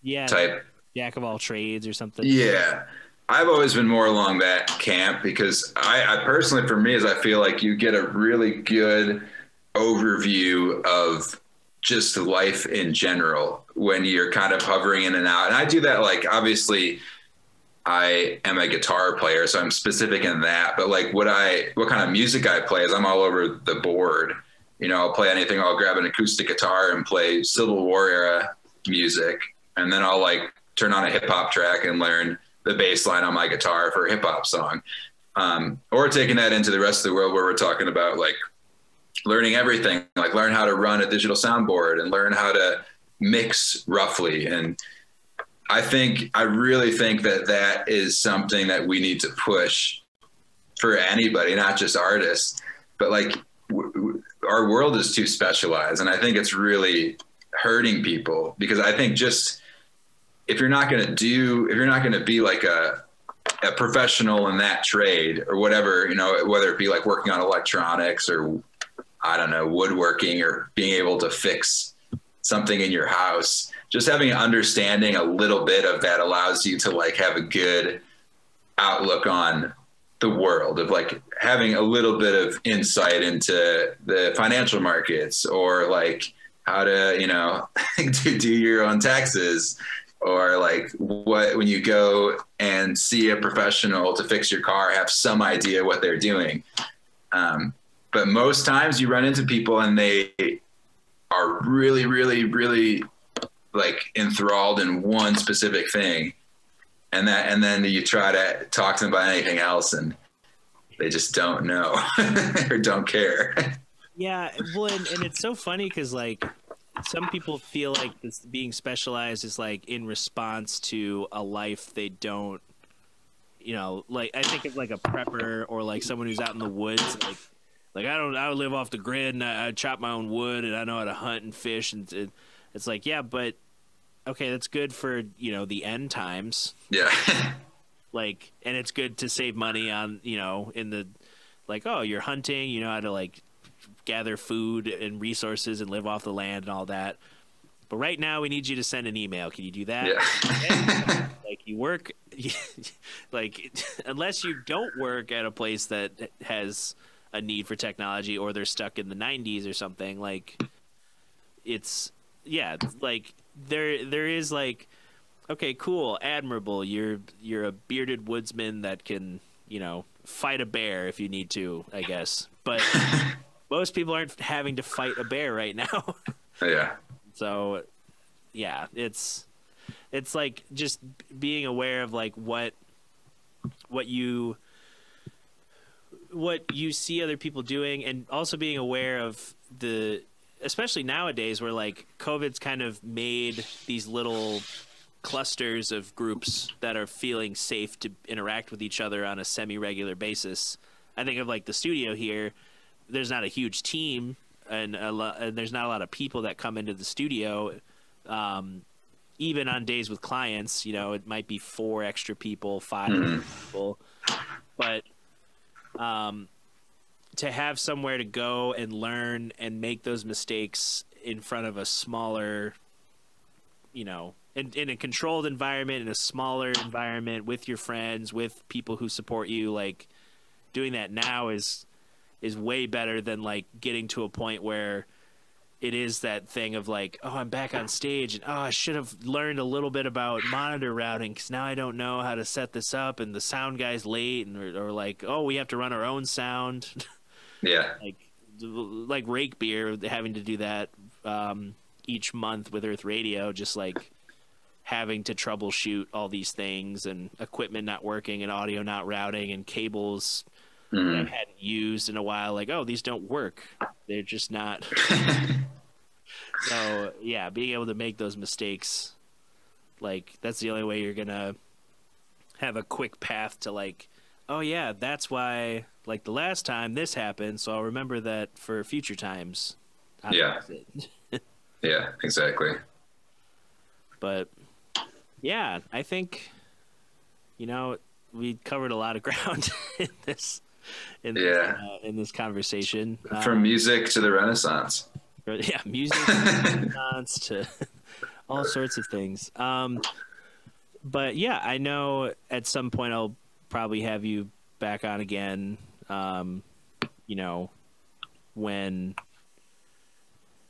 Yeah, type jack of all trades or something. Yeah, I've always been more along that camp, because I personally, for me, is I feel like you get a really good overview of just life in general when you're kind of hovering in and out. And I do that, like, obviously I am a guitar player, so I'm specific in that, but like what kind of music I play is I'm all over the board. You know, I'll play anything. I'll grab an acoustic guitar and play Civil War era music. And then I'll like turn on a hip hop track and learn the bass line on my guitar for a hip hop song. Or taking that into the rest of the world, where we're talking about like learning everything, like learn how to run a digital soundboard and learn how to mix roughly. And I really think that is something that we need to push for anybody, not just artists, but like our world is too specialized. And I think it's really hurting people, because I think just, if you're not going to be like a professional in that trade or whatever, you know, whether it be like working on electronics or, I don't know, woodworking, or being able to fix something in your house, just having an understanding a little bit of that allows you to like have a good outlook on the world, of like having a little bit of insight into the financial markets, or like how to, you know, do your own taxes, or like when you go and see a professional to fix your car, have some idea what they're doing. But most times you run into people and they are really, really, really like enthralled in one specific thing. And then you try to talk to them about anything else and they just don't know or don't care. Yeah. Well, and it's so funny because like some people feel like this being specialized is like in response to a life they don't, like I think of like a prepper or like someone who's out in the woods, like I live off the grid and I chop my own wood and I know how to hunt and fish and it's like, yeah, but okay, that's good for, the end times. Yeah. Like, and it's good to save money on, in the, like, oh, you're hunting, you know how to like gather food and resources and live off the land and all that. But right now we need you to send an email. Can you do that? Yeah. Like you work, like unless you don't work at a place that has a need for technology or they're stuck in the 90s or something, like it's, yeah, like there is like, okay, cool, admirable. You're a bearded woodsman that can, fight a bear if you need to, I guess. But most people aren't having to fight a bear right now. Yeah. So, yeah, it's like just being aware of like what you see other people doing, and also being aware of especially nowadays where like COVID's kind of made these little clusters of groups that are feeling safe to interact with each other on a semi-regular basis. I think of like the studio here. There's not a huge team and there's not a lot of people that come into the studio. Even on days with clients, it might be 4 extra people, 5 people, but to have somewhere to go and learn and make those mistakes in front of a smaller, in a controlled environment, in a smaller environment with your friends, with people who support you, like doing that now is way better than like getting to a point where it is that thing of like, oh, I'm back on stage and oh, I should have learned a little bit about monitor routing because now I don't know how to set this up and the sound guy's late or like, oh, we have to run our own sound. Yeah. like Rake Beer having to do that each month with Earth Radio, just like having to troubleshoot all these things and equipment not working and audio not routing and cables that I hadn't used in a while. Like, oh, these don't work. They're just not. So yeah, being able to make those mistakes, like that's the only way you're going to have a quick path to like, oh yeah, that's why like the last time this happened. So I'll remember that for future times. Yeah. Yeah, exactly. But yeah, I think, we covered a lot of ground in this conversation. From music to the Renaissance. Yeah, music to the Renaissance to all sorts of things. But yeah, I know at some point I'll probably have you back on again. When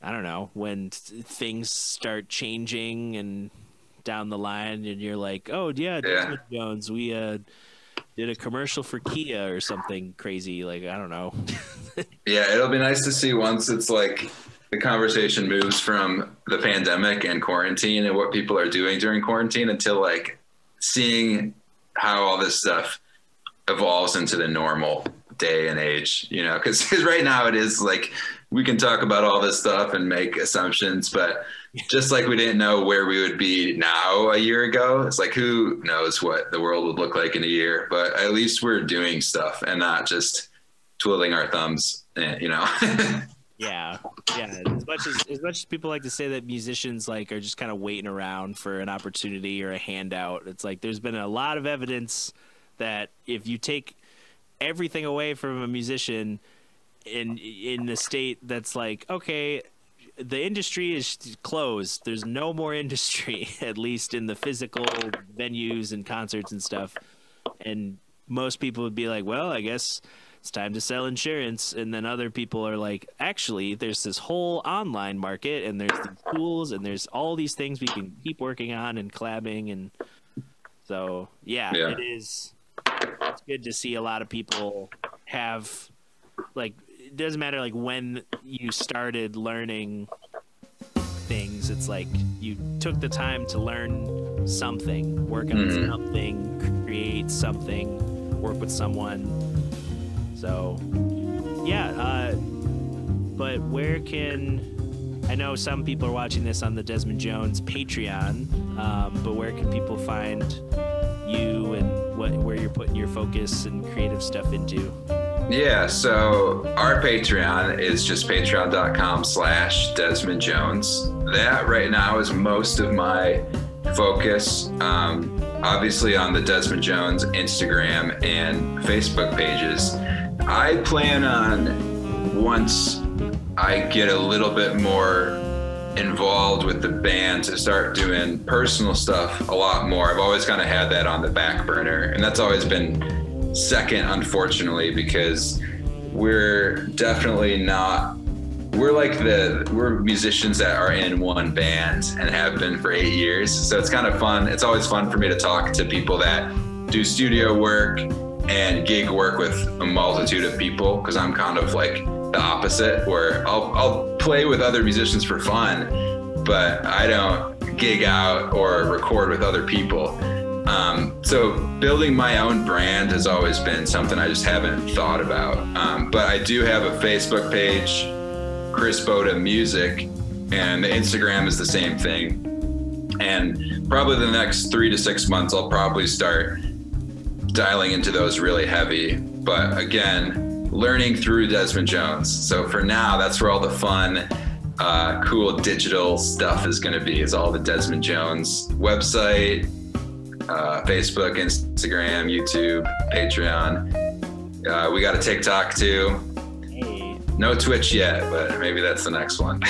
I don't know, when things start changing and down the line and you're like, oh yeah, Desmond Jones, we did a commercial for Kia or something crazy. Like, I don't know. Yeah, it'll be nice to see once it's like the conversation moves from the pandemic and quarantine and what people are doing during quarantine until like seeing how all this stuff evolves into the normal day and age, because right now it is like we can talk about all this stuff and make assumptions, but just like we didn't know where we would be now a year ago, it's like who knows what the world would look like in a year, but at least we're doing stuff and not just twiddling our thumbs, Yeah. As much as people like to say that musicians like are just kind of waiting around for an opportunity or a handout, it's like there's been a lot of evidence that if you take everything away from a musician in the state that's like, okay, the industry is closed, there's no more industry, at least in the physical venues and concerts and stuff, and most people would be like, well, I guess it's time to sell insurance. And then other people are like, actually, there's this whole online market and there's these tools and there's all these things we can keep working on and collabing. And so, yeah. It's good to see a lot of people have like doesn't matter like when you started learning things. It's like you took the time to learn something, work on something, create something, work with someone. So yeah, but where can, I know some people are watching this on the Desmond Jones Patreon, but where can people find you and where you're putting your focus and creative stuff into? Yeah, so our Patreon is just patreon.com/Desmond Jones. That right now is most of my focus, obviously on the Desmond Jones Instagram and Facebook pages. I plan on, once I get a little bit more involved with the band, to start doing personal stuff a lot more. I've always kind of had that on the back burner, and that's always been second, unfortunately, because we're definitely not, we're musicians that are in one band and have been for 8 years. So it's kind of fun. It's always fun for me to talk to people that do studio work and gig work with a multitude of people, because I'm kind of like the opposite, where I'll play with other musicians for fun, but I don't gig out or record with other people. So building my own brand has always been something I just haven't thought about. But I do have a Facebook page, Chris Bota Music, and the Instagram is the same thing. And probably the next 3 to 6 months, I'll probably start dialing into those really heavy. But again, learning through Desmond Jones. So for now, that's where all the fun, cool digital stuff is going to be, is all the Desmond Jones website, Facebook, Instagram, YouTube, Patreon. We got a TikTok too. Hey. No Twitch yet, but maybe that's the next one.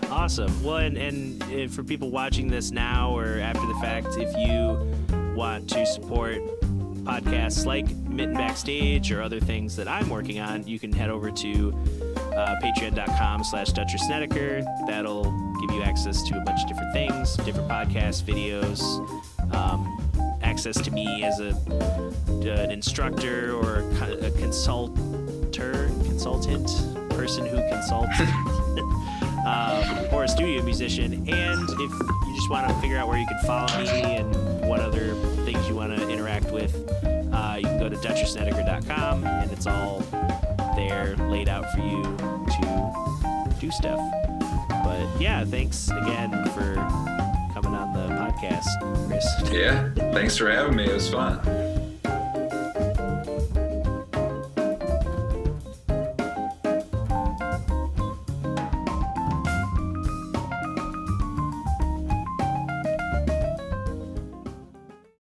Awesome. Well, and for people watching this now or after the fact, if you want to support podcasts like Mitten Backstage or other things that I'm working on, you can head over to patreon.com/Tracy Snedeker. That'll give you access to a bunch of different things, different podcasts, videos, access to me as an instructor or a consultant, person who consults, or a studio musician. And if you just want to figure out where you can follow me and what other things you want to interact with, you can go to DracysSnedeker.com, and it's all there laid out for you to do stuff. But yeah, thanks again for coming on the podcast, Chris. Yeah, thanks for having me. It was fun.